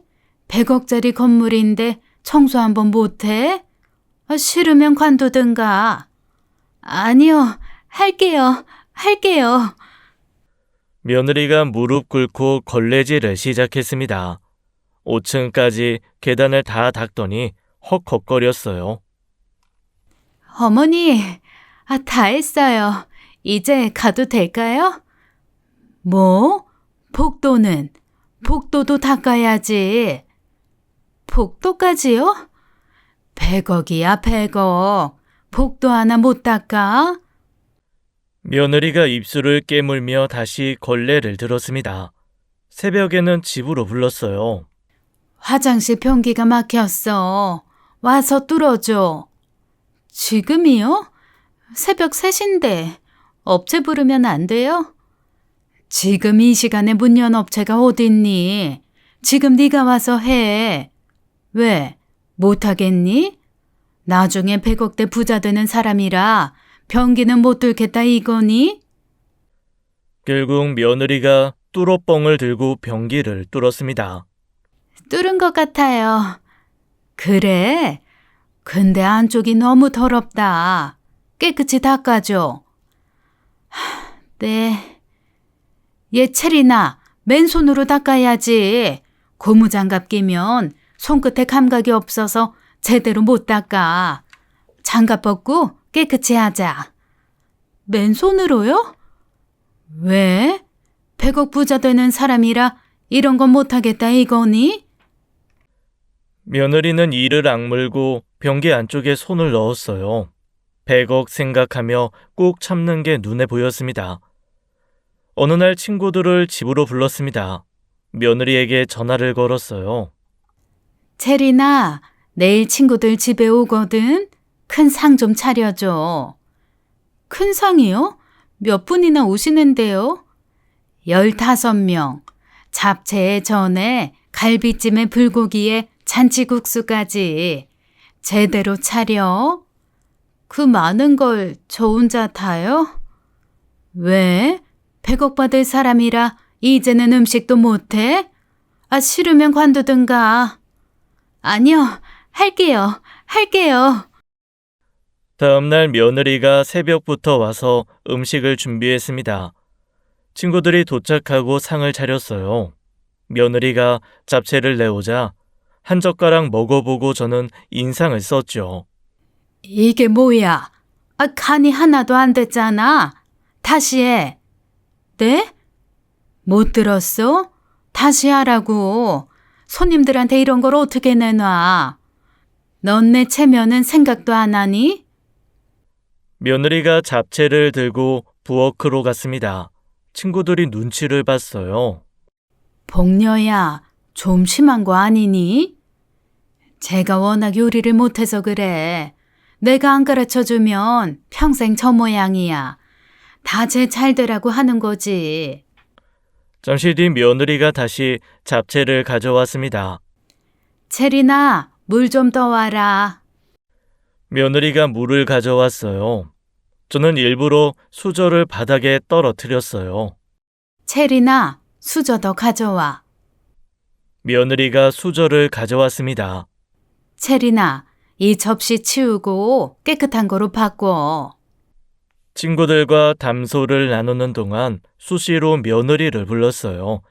100억짜리 건물인데 청소 한번 못해? 싫으면 관두든가. 아니요, 할게요. 며느리가 무릎 꿇고 걸레질을 시작했습니다. 5층까지 계단을 다 닦더니 헉헉거렸어요. 어머니, 다 했어요. 이제 가도 될까요? 뭐? 복도는? 복도도 닦아야지. 복도까지요? 100억이야, 100억. 복도 하나 못 닦아? 며느리가 입술을 깨물며 다시 걸레를 들었습니다. 새벽에는 집으로 불렀어요. 화장실 변기가 막혔어. 와서 뚫어줘. 지금이요? 새벽 3시인데 업체 부르면 안 돼요? 지금 이 시간에 문 연 업체가 어딨니? 지금 네가 와서 해. 왜? 못하겠니? 나중에 100억대 부자 되는 사람이라 변기는 못 뚫겠다 이거니? 결국 며느리가 뚫어뻥을 들고 변기를 뚫었습니다. 뚫은 것 같아요. 그래? 근데 안쪽이 너무 더럽다. 깨끗이 닦아줘. 네. 예철이나 맨손으로 닦아야지. 고무장갑 끼면 손끝에 감각이 없어서 제대로 못 닦아. 장갑 벗고 깨끗이 하자. 맨손으로요? 왜? 100억 부자 되는 사람이라 이런 건 못하겠다 이거니? 며느리는 이를 악물고 변기 안쪽에 손을 넣었어요. 100억 생각하며 꾹 참는 게 눈에 보였습니다. 어느 날 친구들을 집으로 불렀습니다. 며느리에게 전화를 걸었어요. 체리나, 내일 친구들 집에 오거든. 큰 상 좀 차려줘. 큰 상이요? 몇 분이나 오시는데요? 15명. 잡채에 전에 갈비찜에 불고기에 잔치국수까지. 제대로 차려. 그 많은 걸 저 혼자 다요? 왜? 100억 받을 사람이라 이제는 음식도 못해? 싫으면 관두든가. 아니요, 할게요. 다음날 며느리가 새벽부터 와서 음식을 준비했습니다. 친구들이 도착하고 상을 차렸어요. 며느리가 잡채를 내오자 한 젓가락 먹어보고 저는 인상을 썼죠. 이게 뭐야? 간이 하나도 안 됐잖아. 다시 해. 네? 못 들었어? 다시 하라고. 손님들한테 이런 걸 어떻게 내놔? 넌 내 체면은 생각도 안 하니? 며느리가 잡채를 들고 부엌으로 갔습니다. 친구들이 눈치를 봤어요. 복녀야, 좀 심한 거 아니니? 제가 워낙 요리를 못해서 그래. 내가 안 가르쳐주면 평생 저 모양이야. 다 제 잘되라고 하는 거지. 잠시 뒤 며느리가 다시 잡채를 가져왔습니다. 체리나, 물 좀 떠와라. 며느리가 물을 가져왔어요. 저는 일부러 수저를 바닥에 떨어뜨렸어요. 체리나, 수저 더 가져와. 며느리가 수저를 가져왔습니다. 체리나, 이 접시 치우고 깨끗한 거로 바꿔. 친구들과 담소를 나누는 동안 수시로 며느리를 불렀어요.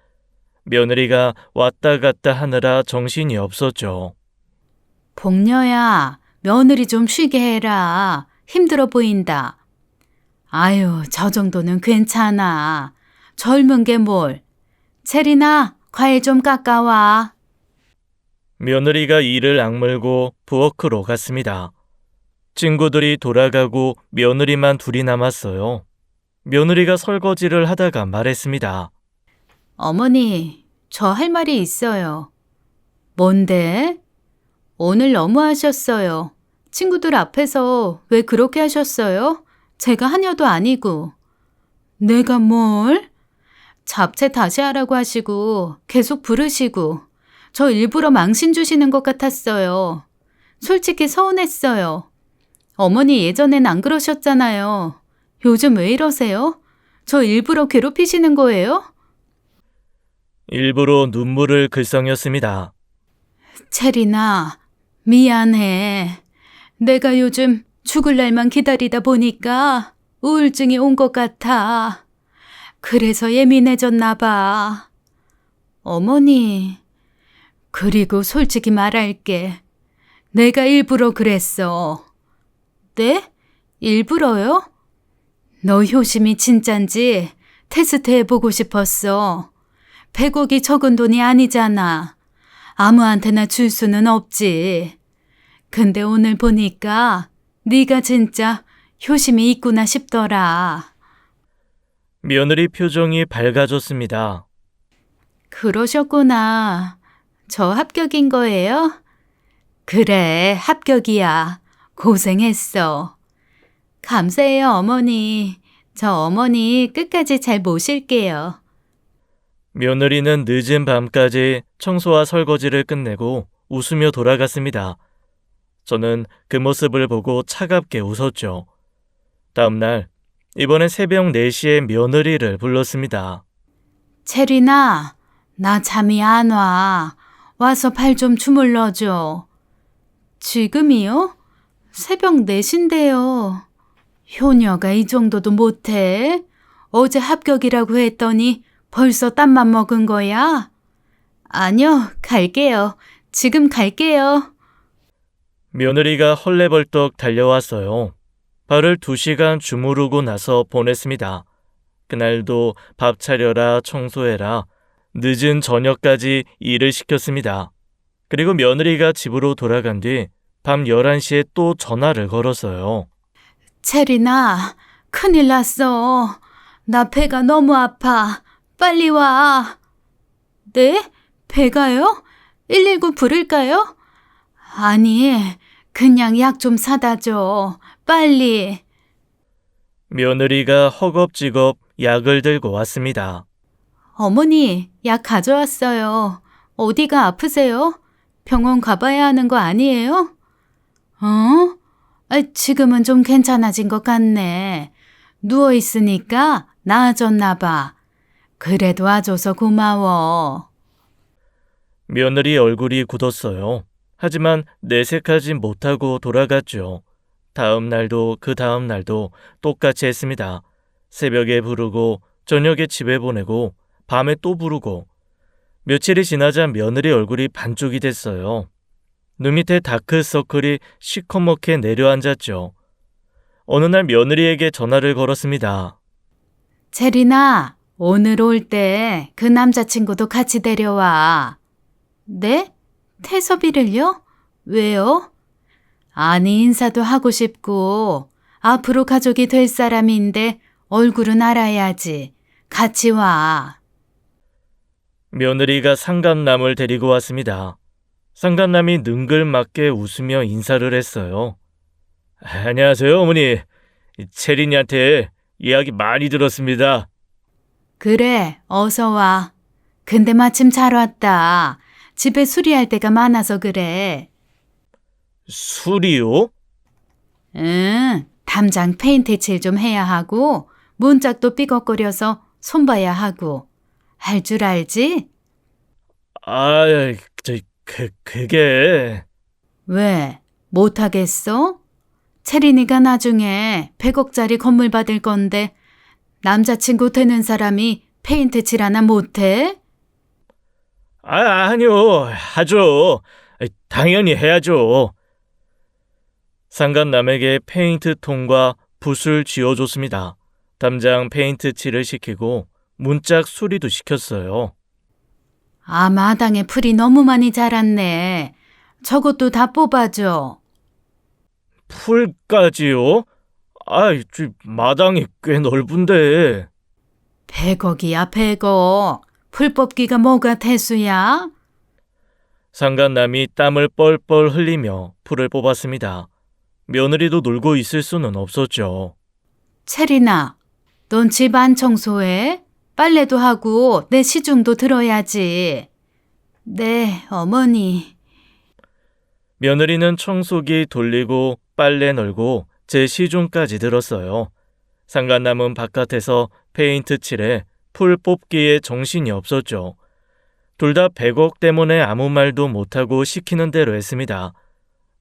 며느리가 왔다 갔다 하느라 정신이 없었죠. 복녀야, 며느리 좀 쉬게 해라. 힘들어 보인다. 아유, 저 정도는 괜찮아. 젊은 게 뭘. 체리나, 과일 좀 깎아와. 며느리가 이를 악물고 부엌으로 갔습니다. 친구들이 돌아가고 며느리만 둘이 남았어요. 며느리가 설거지를 하다가 말했습니다. 어머니, 저 할 말이 있어요. 뭔데? 오늘 너무 하셨어요. 친구들 앞에서 왜 그렇게 하셨어요? 제가 하녀도 아니고. 내가 뭘? 잡채 다시 하라고 하시고 계속 부르시고 저 일부러 망신 주시는 것 같았어요. 솔직히 서운했어요. 어머니 예전엔 안 그러셨잖아요. 요즘 왜 이러세요? 저 일부러 괴롭히시는 거예요? 일부러 눈물을 글썽였습니다. 체리나, 미안해. 내가 요즘 죽을 날만 기다리다 보니까 우울증이 온 것 같아. 그래서 예민해졌나 봐. 어머니, 그리고 솔직히 말할게. 내가 일부러 그랬어. 네? 일부러요? 너 효심이 진짠지 테스트 해보고 싶었어. 100억이 적은 돈이 아니잖아. 아무한테나 줄 수는 없지. 근데 오늘 보니까 네가 진짜 효심이 있구나 싶더라. 며느리 표정이 밝아졌습니다. 그러셨구나. 저 합격인 거예요? 그래, 합격이야. 고생했어. 감사해요, 어머니. 저 어머니 끝까지 잘 모실게요. 며느리는 늦은 밤까지 청소와 설거지를 끝내고 웃으며 돌아갔습니다. 저는 그 모습을 보고 차갑게 웃었죠. 다음 날, 이번엔 새벽 4시에 며느리를 불렀습니다. 체리나, 나 잠이 안 와. 와서 발 좀 주물러줘. 지금이요? 새벽 4시인데요. 효녀가 이 정도도 못해? 어제 합격이라고 했더니 벌써 땀만 먹은 거야? 아니요, 갈게요. 지금 갈게요. 며느리가 헐레벌떡 달려왔어요. 발을 2시간 주무르고 나서 보냈습니다. 그날도 밥 차려라, 청소해라, 늦은 저녁까지 일을 시켰습니다. 그리고 며느리가 집으로 돌아간 뒤 밤 11시에 또 전화를 걸었어요. 체리나, 큰일 났어. 나 배가 너무 아파. 빨리 와. 네? 배가요? 119 부를까요? 아니, 그냥 약 좀 사다 줘. 빨리. 며느리가 허겁지겁 약을 들고 왔습니다. 어머니, 약 가져왔어요. 어디가 아프세요? 병원 가봐야 하는 거 아니에요? 지금은 좀 괜찮아진 것 같네. 누워있으니까 나아졌나 봐. 그래도 와줘서 고마워. 며느리 얼굴이 굳었어요. 하지만 내색하지 못하고 돌아갔죠. 다음 날도 그 다음 날도 똑같이 했습니다. 새벽에 부르고 저녁에 집에 보내고 밤에 또 부르고 며칠이 지나자 며느리 얼굴이 반쪽이 됐어요. 눈 밑에 다크서클이 시커멓게 내려앉았죠. 어느 날 며느리에게 전화를 걸었습니다. 체리나, 오늘 올 때 그 남자친구도 같이 데려와. 네? 태섭이를요? 왜요? 아니, 인사도 하고 싶고 앞으로 가족이 될 사람인데 얼굴은 알아야지. 같이 와. 며느리가 상간남을 데리고 왔습니다. 상간남이 능글맞게 웃으며 인사를 했어요. 안녕하세요, 어머니. 체린이한테 이야기 많이 들었습니다. 그래, 어서 와. 근데 마침 잘 왔다. 집에 수리할 때가 많아서 그래. 술이요? 응, 담장 페인트 칠 좀 해야 하고 문짝도 삐걱거려서 손봐야 하고. 할 줄 알지? 아, 그게... 왜? 못하겠어? 체린이가 나중에 100억짜리 건물 받을 건데 남자친구 되는 사람이 페인트 칠 하나 못해? 아니요. 하죠. 당연히 해야죠. 상간남에게 페인트통과 붓을 쥐어줬습니다. 담장 페인트 칠을 시키고 문짝 수리도 시켰어요. 아, 마당에 풀이 너무 많이 자랐네. 저것도 다 뽑아줘. 풀까지요? 마당이 꽤 넓은데. 100억이야, 100억. 풀 뽑기가 뭐가 대수야? 상간남이 땀을 뻘뻘 흘리며 풀을 뽑았습니다. 며느리도 놀고 있을 수는 없었죠. 체리나, 넌 집 안 청소해? 빨래도 하고 내 시중도 들어야지. 네, 어머니. 며느리는 청소기 돌리고 빨래 널고 제 시중까지 들었어요. 상간남은 바깥에서 페인트 칠해 풀 뽑기에 정신이 없었죠. 둘 다 100억 때문에 아무 말도 못하고 시키는 대로 했습니다.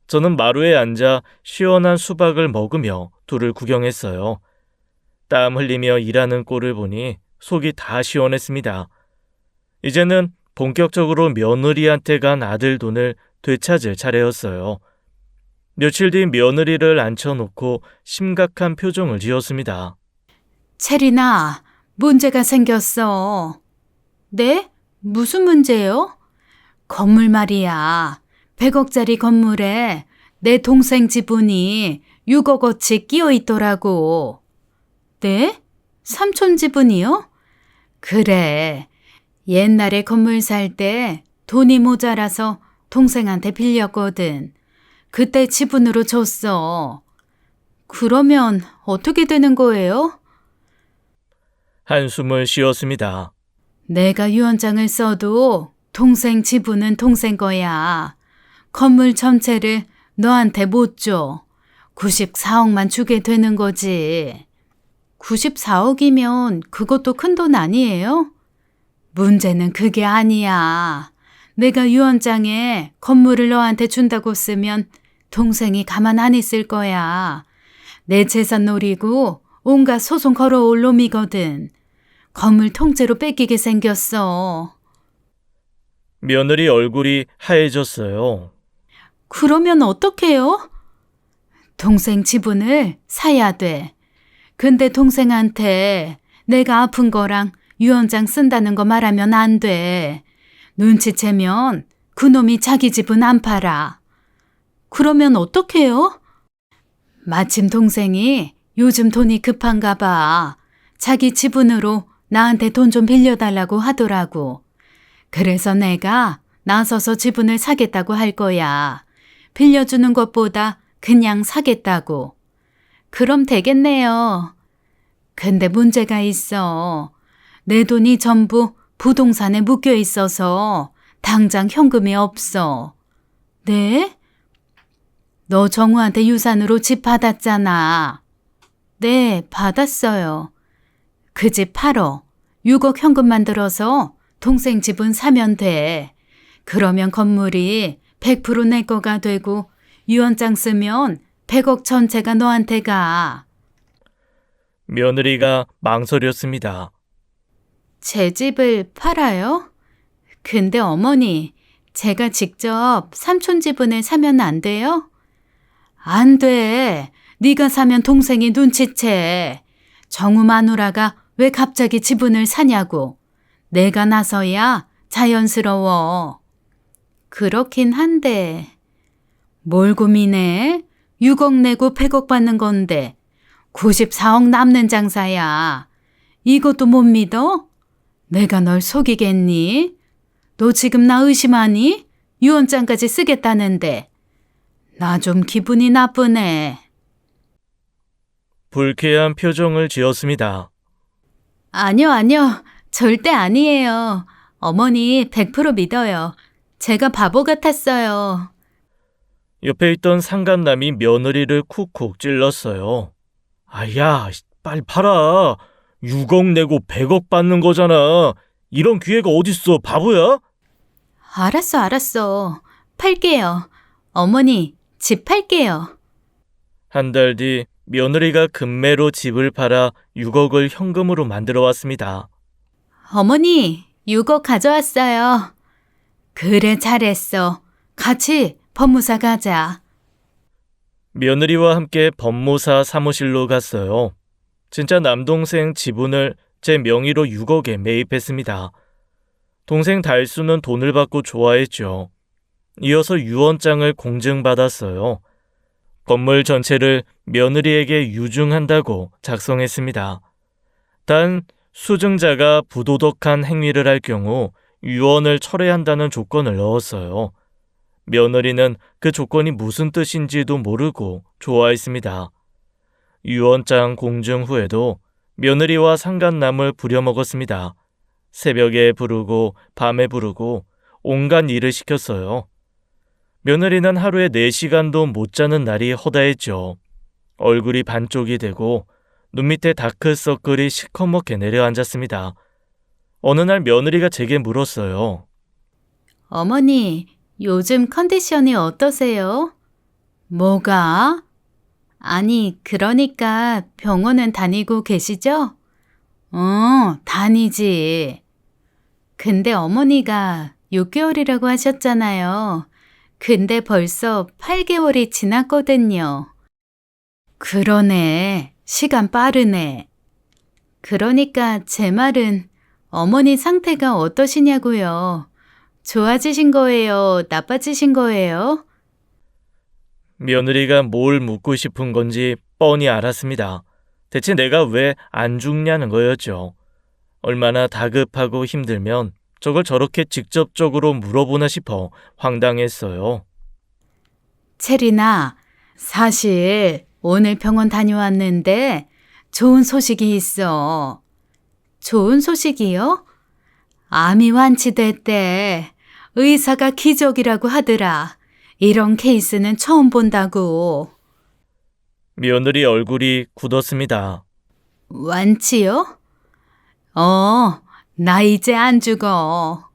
저는 마루에 앉아 시원한 수박을 먹으며 둘을 구경했어요. 땀 흘리며 일하는 꼴을 보니 속이 다 시원했습니다. 이제는 본격적으로 며느리한테 간 아들 돈을 되찾을 차례였어요. 며칠 뒤 며느리를 앉혀놓고 심각한 표정을 지었습니다. 체리나, 문제가 생겼어. 네? 무슨 문제요? 건물 말이야. 100억짜리 건물에 내 동생 지분이 6억어치 끼어 있더라고. 네? 삼촌 지분이요? 그래. 옛날에 건물 살 때 돈이 모자라서 동생한테 빌렸거든. 그때 지분으로 줬어. 그러면 어떻게 되는 거예요? 한숨을 쉬었습니다. 내가 유언장을 써도 동생 지분은 동생 거야. 건물 전체를 너한테 못 줘. 94억만 주게 되는 거지. 94억이면 그것도 큰 돈 아니에요? 문제는 그게 아니야. 내가 유언장에 건물을 너한테 준다고 쓰면 동생이 가만 안 있을 거야. 내 재산 노리고 온갖 소송 걸어올 놈이거든. 건물 통째로 뺏기게 생겼어. 며느리 얼굴이 하얘졌어요. 그러면 어떡해요? 동생 지분을 사야 돼. 근데 동생한테 내가 아픈 거랑 유언장 쓴다는 거 말하면 안 돼. 눈치채면 그놈이 자기 집은 안 팔아. 그러면 어떡해요? 마침 동생이 요즘 돈이 급한가 봐. 자기 지분으로 나한테 돈 좀 빌려달라고 하더라고. 그래서 내가 나서서 지분을 사겠다고 할 거야. 빌려주는 것보다 그냥 사겠다고. 그럼 되겠네요. 근데 문제가 있어. 내 돈이 전부 부동산에 묶여 있어서 당장 현금이 없어. 네? 너 정우한테 유산으로 집 받았잖아. 네, 받았어요. 그 집 팔어. 6억 현금만 들어서 동생 집은 사면 돼. 그러면 건물이 100% 내 거가 되고 유언장 쓰면 100억 전체가 너한테 가. 며느리가 망설였습니다. 제 집을 팔아요? 근데 어머니, 제가 직접 삼촌 지분을 사면 안 돼요? 안 돼. 네가 사면 동생이 눈치채. 정우 마누라가 왜 갑자기 지분을 사냐고. 내가 나서야 자연스러워. 그렇긴 한데. 뭘 고민해? 6억 내고 100억 받는 건데 94억 남는 장사야. 이것도 못 믿어? 내가 널 속이겠니? 너 지금 나 의심하니? 유언장까지 쓰겠다는데. 나 좀 기분이 나쁘네. 불쾌한 표정을 지었습니다. 아니요. 절대 아니에요. 어머니 100% 믿어요. 제가 바보 같았어요. 옆에 있던 상간남이 며느리를 쿡쿡 찔렀어요. 아야, 빨리 팔아. 6억 내고 100억 받는 거잖아. 이런 기회가 어딨어, 바보야? 알았어. 팔게요. 어머니, 집 팔게요. 한 달 뒤 며느리가 금매로 집을 팔아 6억을 현금으로 만들어 왔습니다. 어머니, 6억 가져왔어요. 그래, 잘했어. 같이 법무사 가자. 며느리와 함께 법무사 사무실로 갔어요. 진짜 남동생 지분을 제 명의로 6억에 매입했습니다. 동생 달수는 돈을 받고 좋아했죠. 이어서 유언장을 공증받았어요. 건물 전체를 며느리에게 유증한다고 작성했습니다. 단 수증자가 부도덕한 행위를 할 경우 유언을 철회한다는 조건을 넣었어요. 며느리는 그 조건이 무슨 뜻인지도 모르고 좋아했습니다. 유언장 공증 후에도 며느리와 상간남을 부려먹었습니다. 새벽에 부르고 밤에 부르고 온갖 일을 시켰어요. 며느리는 하루에 4시간도 못 자는 날이 허다했죠. 얼굴이 반쪽이 되고 눈 밑에 다크서클이 시커멓게 내려앉았습니다. 어느 날 며느리가 제게 물었어요. 어머니, 요즘 컨디션이 어떠세요? 뭐가? 아니, 그러니까 병원은 다니고 계시죠? 다니지. 근데 어머니가 6개월이라고 하셨잖아요. 근데 벌써 8개월이 지났거든요. 그러네. 시간 빠르네. 그러니까 제 말은 어머니 상태가 어떠시냐고요. 좋아지신 거예요? 나빠지신 거예요? 며느리가 뭘 묻고 싶은 건지 뻔히 알았습니다. 대체 내가 왜 안 죽냐는 거였죠. 얼마나 다급하고 힘들면 저걸 저렇게 직접적으로 물어보나 싶어 황당했어요. 체리나, 사실 오늘 병원 다녀왔는데 좋은 소식이 있어. 좋은 소식이요? 암이 완치됐대. 의사가 기적이라고 하더라. 이런 케이스는 처음 본다고. 며느리 얼굴이 굳었습니다. 완치요? 나 이제 안 죽어.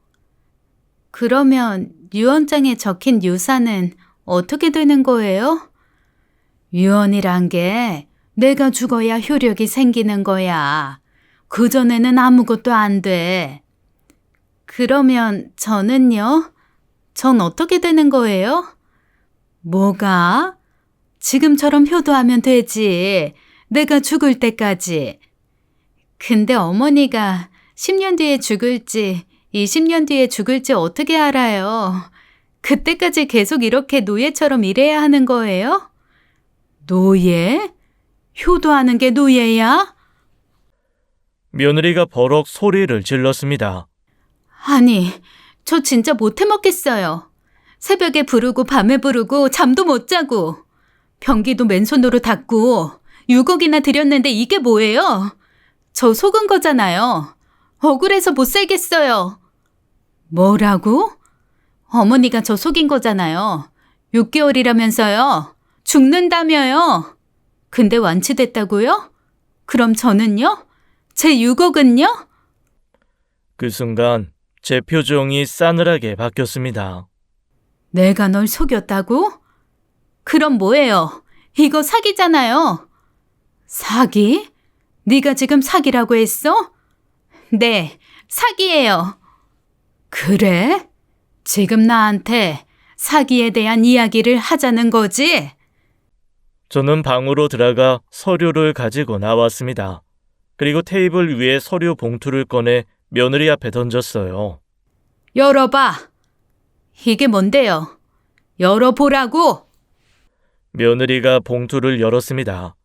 그러면 유언장에 적힌 유산은 어떻게 되는 거예요? 유언이란 게 내가 죽어야 효력이 생기는 거야. 그전에는 아무것도 안 돼. 그러면 저는요? 전 어떻게 되는 거예요? 뭐가? 지금처럼 효도하면 되지. 내가 죽을 때까지. 근데 어머니가 10년 뒤에 죽을지 20년 뒤에 죽을지 어떻게 알아요? 그때까지 계속 이렇게 노예처럼 일해야 하는 거예요? 노예? 효도하는 게 노예야? 며느리가 버럭 소리를 질렀습니다. 아니, 저 진짜 못 해먹겠어요. 새벽에 부르고 밤에 부르고 잠도 못 자고 변기도 맨손으로 닦고 6억이나 들였는데 이게 뭐예요? 저 속은 거잖아요. 억울해서 못 살겠어요. 뭐라고? 어머니가 저 속인 거잖아요. 6개월이라면서요. 죽는다며요. 근데 완치됐다고요? 그럼 저는요? 제 6억은요? 그 순간 제 표정이 싸늘하게 바뀌었습니다. 내가 널 속였다고? 그럼 뭐예요? 이거 사기잖아요. 사기? 네가 지금 사기라고 했어? 네, 사기예요. 그래? 지금 나한테 사기에 대한 이야기를 하자는 거지? 저는 방으로 들어가 서류를 가지고 나왔습니다. 그리고 테이블 위에 서류 봉투를 꺼내 며느리 앞에 던졌어요. 열어봐. 이게 뭔데요? 열어보라고. 며느리가 봉투를 열었습니다.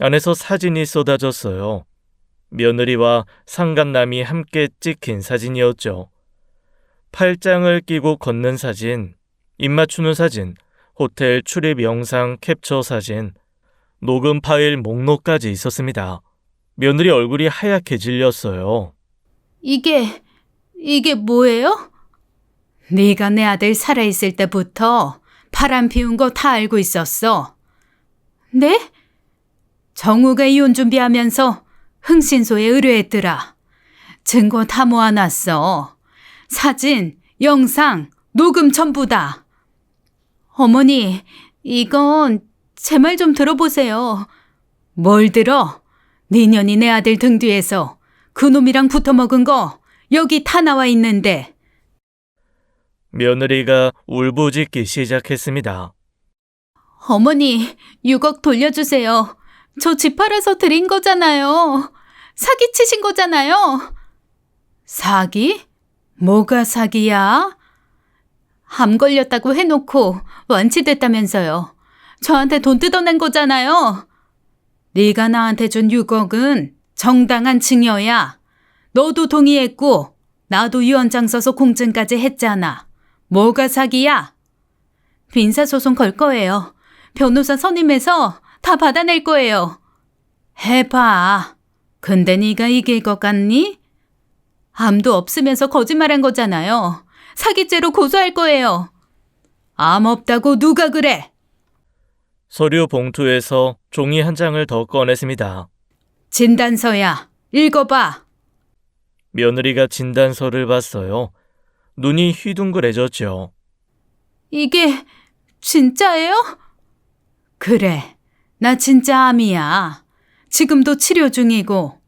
안에서 사진이 쏟아졌어요. 며느리와 상간남이 함께 찍힌 사진이었죠. 팔짱을 끼고 걷는 사진, 입 맞추는 사진, 호텔 출입 영상 캡처 사진, 녹음 파일 목록까지 있었습니다. 며느리 얼굴이 하얗게 질렸어요. 이게 뭐예요? 네가 내 아들 살아있을 때부터 바람 피운 거 다 알고 있었어. 네? 정우가 이혼 준비하면서 흥신소에 의뢰했더라. 증거 다 모아놨어. 사진, 영상, 녹음 전부 다. 어머니, 이건 제 말 좀 들어보세요. 뭘 들어? 네 년이 내 아들 등 뒤에서 그놈이랑 붙어먹은 거 여기 다 나와 있는데. 며느리가 울부짖기 시작했습니다. 어머니, 6억 돌려주세요. 저 집 팔아서 드린 거잖아요. 사기치신 거잖아요. 사기? 뭐가 사기야? 암 걸렸다고 해놓고 완치됐다면서요. 저한테 돈 뜯어낸 거잖아요. 네가 나한테 준 6억은 정당한 증여야. 너도 동의했고 나도 유언장 써서 공증까지 했잖아. 뭐가 사기야? 민사소송 걸 거예요. 변호사 선임해서 다 받아낼 거예요. 해봐. 근데 네가 이길 것 같니? 암도 없으면서 거짓말한 거잖아요. 사기죄로 고소할 거예요. 암 없다고 누가 그래? 서류 봉투에서 종이 한 장을 더 꺼냈습니다. 진단서야. 읽어봐. 며느리가 진단서를 봤어요. 눈이 휘둥그레졌죠. 이게 진짜예요? 그래. 나 진짜 암이야. 지금도 치료 중이고.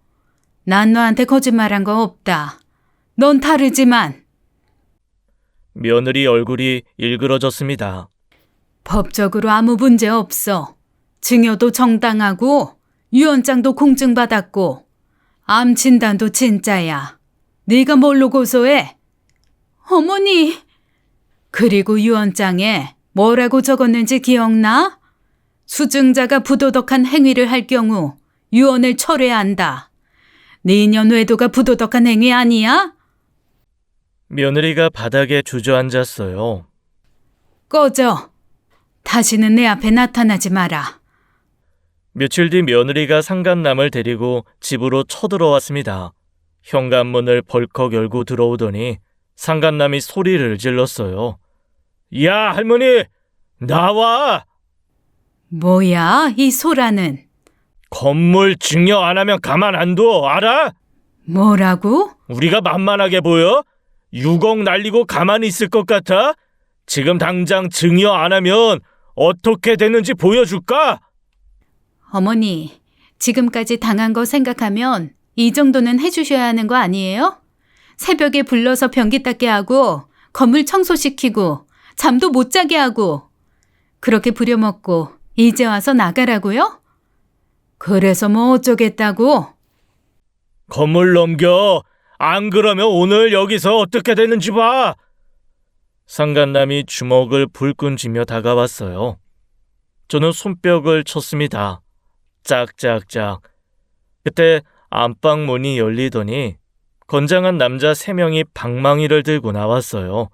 난 너한테 거짓말한 거 없다. 넌 다르지만. 며느리 얼굴이 일그러졌습니다. 법적으로 아무 문제 없어. 증여도 정당하고 유언장도 공증받았고 암 진단도 진짜야. 네가 뭘로 고소해? 어머니. 그리고 유언장에 뭐라고 적었는지 기억나? 수증자가 부도덕한 행위를 할 경우 유언을 철회한다. 내년 외도가 부도덕한 행위 아니야? 며느리가 바닥에 주저앉았어요. 꺼져. 다시는 내 앞에 나타나지 마라. 며칠 뒤 며느리가 상간남을 데리고 집으로 쳐들어왔습니다. 현관문을 벌컥 열고 들어오더니 상간남이 소리를 질렀어요. 야, 할머니! 나와! 뭐야, 이 소라는. 건물 증여 안 하면 가만 안 둬, 알아? 뭐라고? 우리가 만만하게 보여? 6억 날리고 가만히 있을 것 같아? 지금 당장 증여 안 하면 어떻게 되는지 보여줄까? 어머니, 지금까지 당한 거 생각하면 이 정도는 해주셔야 하는 거 아니에요? 새벽에 불러서 변기 닦게 하고 건물 청소시키고 잠도 못 자게 하고 그렇게 부려먹고 이제 와서 나가라고요? 그래서 뭐 어쩌겠다고? 건물 넘겨. 안 그러면 오늘 여기서 어떻게 되는지 봐. 상간남이 주먹을 불끈 쥐며 다가왔어요. 저는 손뼉을 쳤습니다. 짝짝짝. 그때 안방 문이 열리더니 건장한 남자 3명이 방망이를 들고 나왔어요.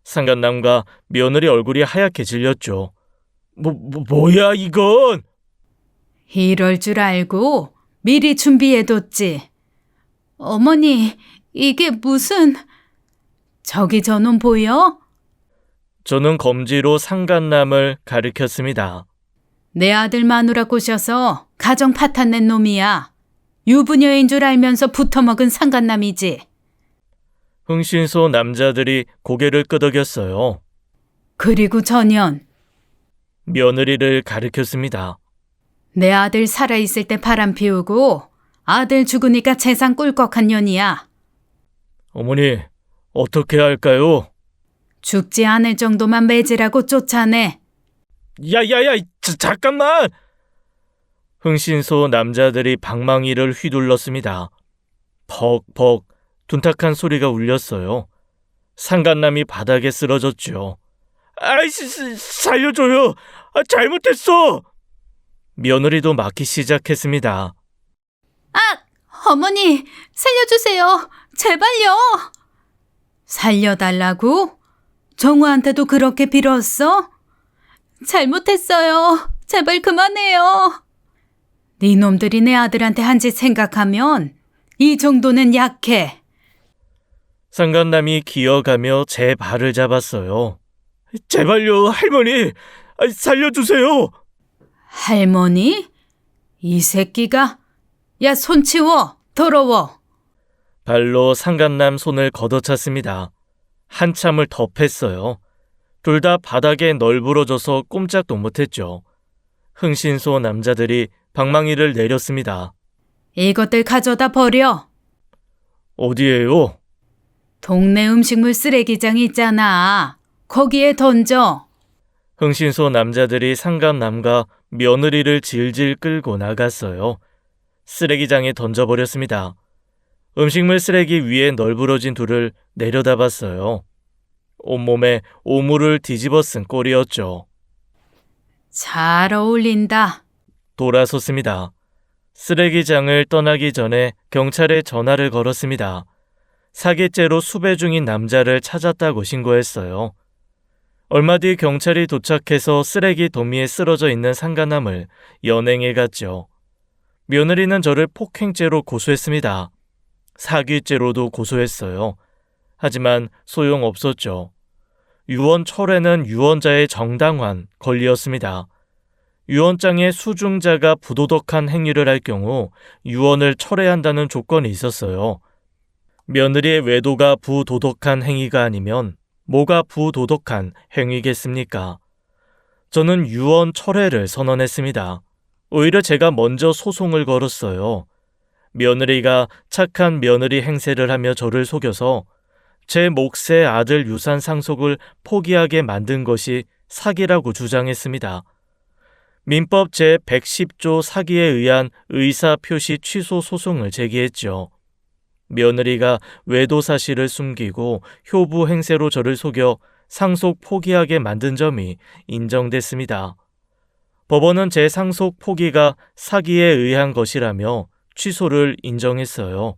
상간남과 며느리 얼굴이 하얗게 질렸죠. 뭐야 이건? 이럴 줄 알고 미리 준비해뒀지. 어머니, 이게 무슨... 저기 저놈 보여? 저는 검지로 상간남을 가리켰습니다. 내 아들 마누라 꼬셔서 가정 파탄 낸 놈이야. 유부녀인 줄 알면서 붙어먹은 상간남이지. 흥신소 남자들이 고개를 끄덕였어요. 그리고 전현, 며느리를 가리켰습니다. 내 아들 살아있을 때 바람 피우고 아들 죽으니까 재산 꿀꺽한 년이야. 어머니, 어떻게 할까요? 죽지 않을 정도만 매질하고 쫓아내. 야야야, 잠깐만! 흥신소 남자들이 방망이를 휘둘렀습니다. 퍽퍽 둔탁한 소리가 울렸어요. 상간남이 바닥에 쓰러졌죠. 아이씨, 살려줘요! 잘못했어! 며느리도 맞기 시작했습니다. 아! 어머니, 살려주세요. 제발요. 살려달라고? 정우한테도 그렇게 빌었어? 잘못했어요. 제발 그만해요. 네 놈들이 내 아들한테 한 짓 생각하면 이 정도는 약해. 상간남이 기어가며 제 발을 잡았어요. 제발요, 할머니! 살려주세요! 할머니? 이 새끼가? 야, 손 치워. 더러워. 발로 상간남 손을 걷어찼습니다. 한참을 더 팼어요. 둘 다 바닥에 널브러져서 꼼짝도 못했죠. 흥신소 남자들이 방망이를 내렸습니다. 이것들 가져다 버려. 어디에요? 동네 음식물 쓰레기장 있잖아. 거기에 던져. 흥신소 남자들이 상간남과 며느리를 질질 끌고 나갔어요. 쓰레기장에 던져버렸습니다. 음식물 쓰레기 위에 널브러진 둘을 내려다봤어요. 온몸에 오물을 뒤집어 쓴 꼴이었죠. 잘 어울린다. 돌아섰습니다. 쓰레기장을 떠나기 전에 경찰에 전화를 걸었습니다. 사기죄로 수배 중인 남자를 찾았다고 신고했어요. 얼마 뒤 경찰이 도착해서 쓰레기 더미에 쓰러져 있는 상간남을 연행해 갔죠. 며느리는 저를 폭행죄로 고소했습니다. 사기죄로도 고소했어요. 하지만 소용없었죠. 유언 철회는 유언자의 정당한 권리였습니다. 유언장에 수중자가 부도덕한 행위를 할 경우 유언을 철회한다는 조건이 있었어요. 며느리의 외도가 부도덕한 행위가 아니면 뭐가 부도덕한 행위겠습니까? 저는 유언 철회를 선언했습니다. 오히려 제가 먼저 소송을 걸었어요. 며느리가 착한 며느리 행세를 하며 저를 속여서 제 몫의 아들 유산 상속을 포기하게 만든 것이 사기라고 주장했습니다. 민법 제110조 사기에 의한 의사표시 취소 소송을 제기했죠. 며느리가 외도 사실을 숨기고 효부 행세로 저를 속여 상속 포기하게 만든 점이 인정됐습니다. 법원은 제 상속 포기가 사기에 의한 것이라며 취소를 인정했어요.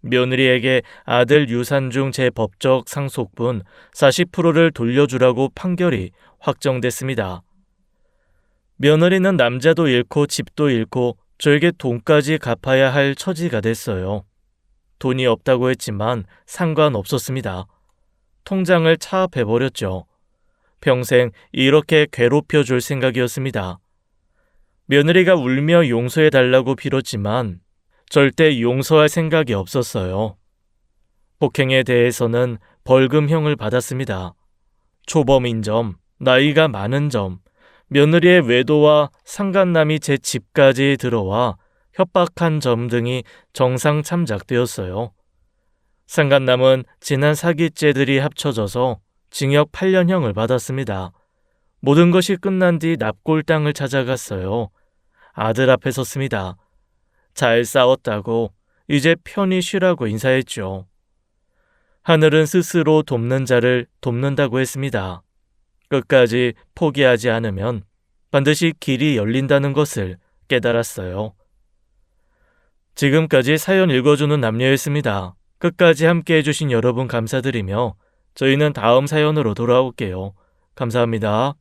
며느리에게 아들 유산 중 제 법적 상속분 40%를 돌려주라고 판결이 확정됐습니다. 며느리는 남자도 잃고 집도 잃고 저에게 돈까지 갚아야 할 처지가 됐어요. 돈이 없다고 했지만 상관없었습니다. 통장을 차압해버렸죠. 평생 이렇게 괴롭혀 줄 생각이었습니다. 며느리가 울며 용서해달라고 빌었지만 절대 용서할 생각이 없었어요. 폭행에 대해서는 벌금형을 받았습니다. 초범인 점, 나이가 많은 점, 며느리의 외도와 상간남이 제 집까지 들어와 협박한 점 등이 정상 참작되었어요. 상간남은 지난 사기죄들이 합쳐져서 징역 8년형을 받았습니다. 모든 것이 끝난 뒤 납골당을 찾아갔어요. 아들 앞에 섰습니다. 잘 싸웠다고 이제 편히 쉬라고 인사했죠. 하늘은 스스로 돕는 자를 돕는다고 했습니다. 끝까지 포기하지 않으면 반드시 길이 열린다는 것을 깨달았어요. 지금까지 사연 읽어주는 남녀였습니다. 끝까지 함께 해주신 여러분 감사드리며 저희는 다음 사연으로 돌아올게요. 감사합니다.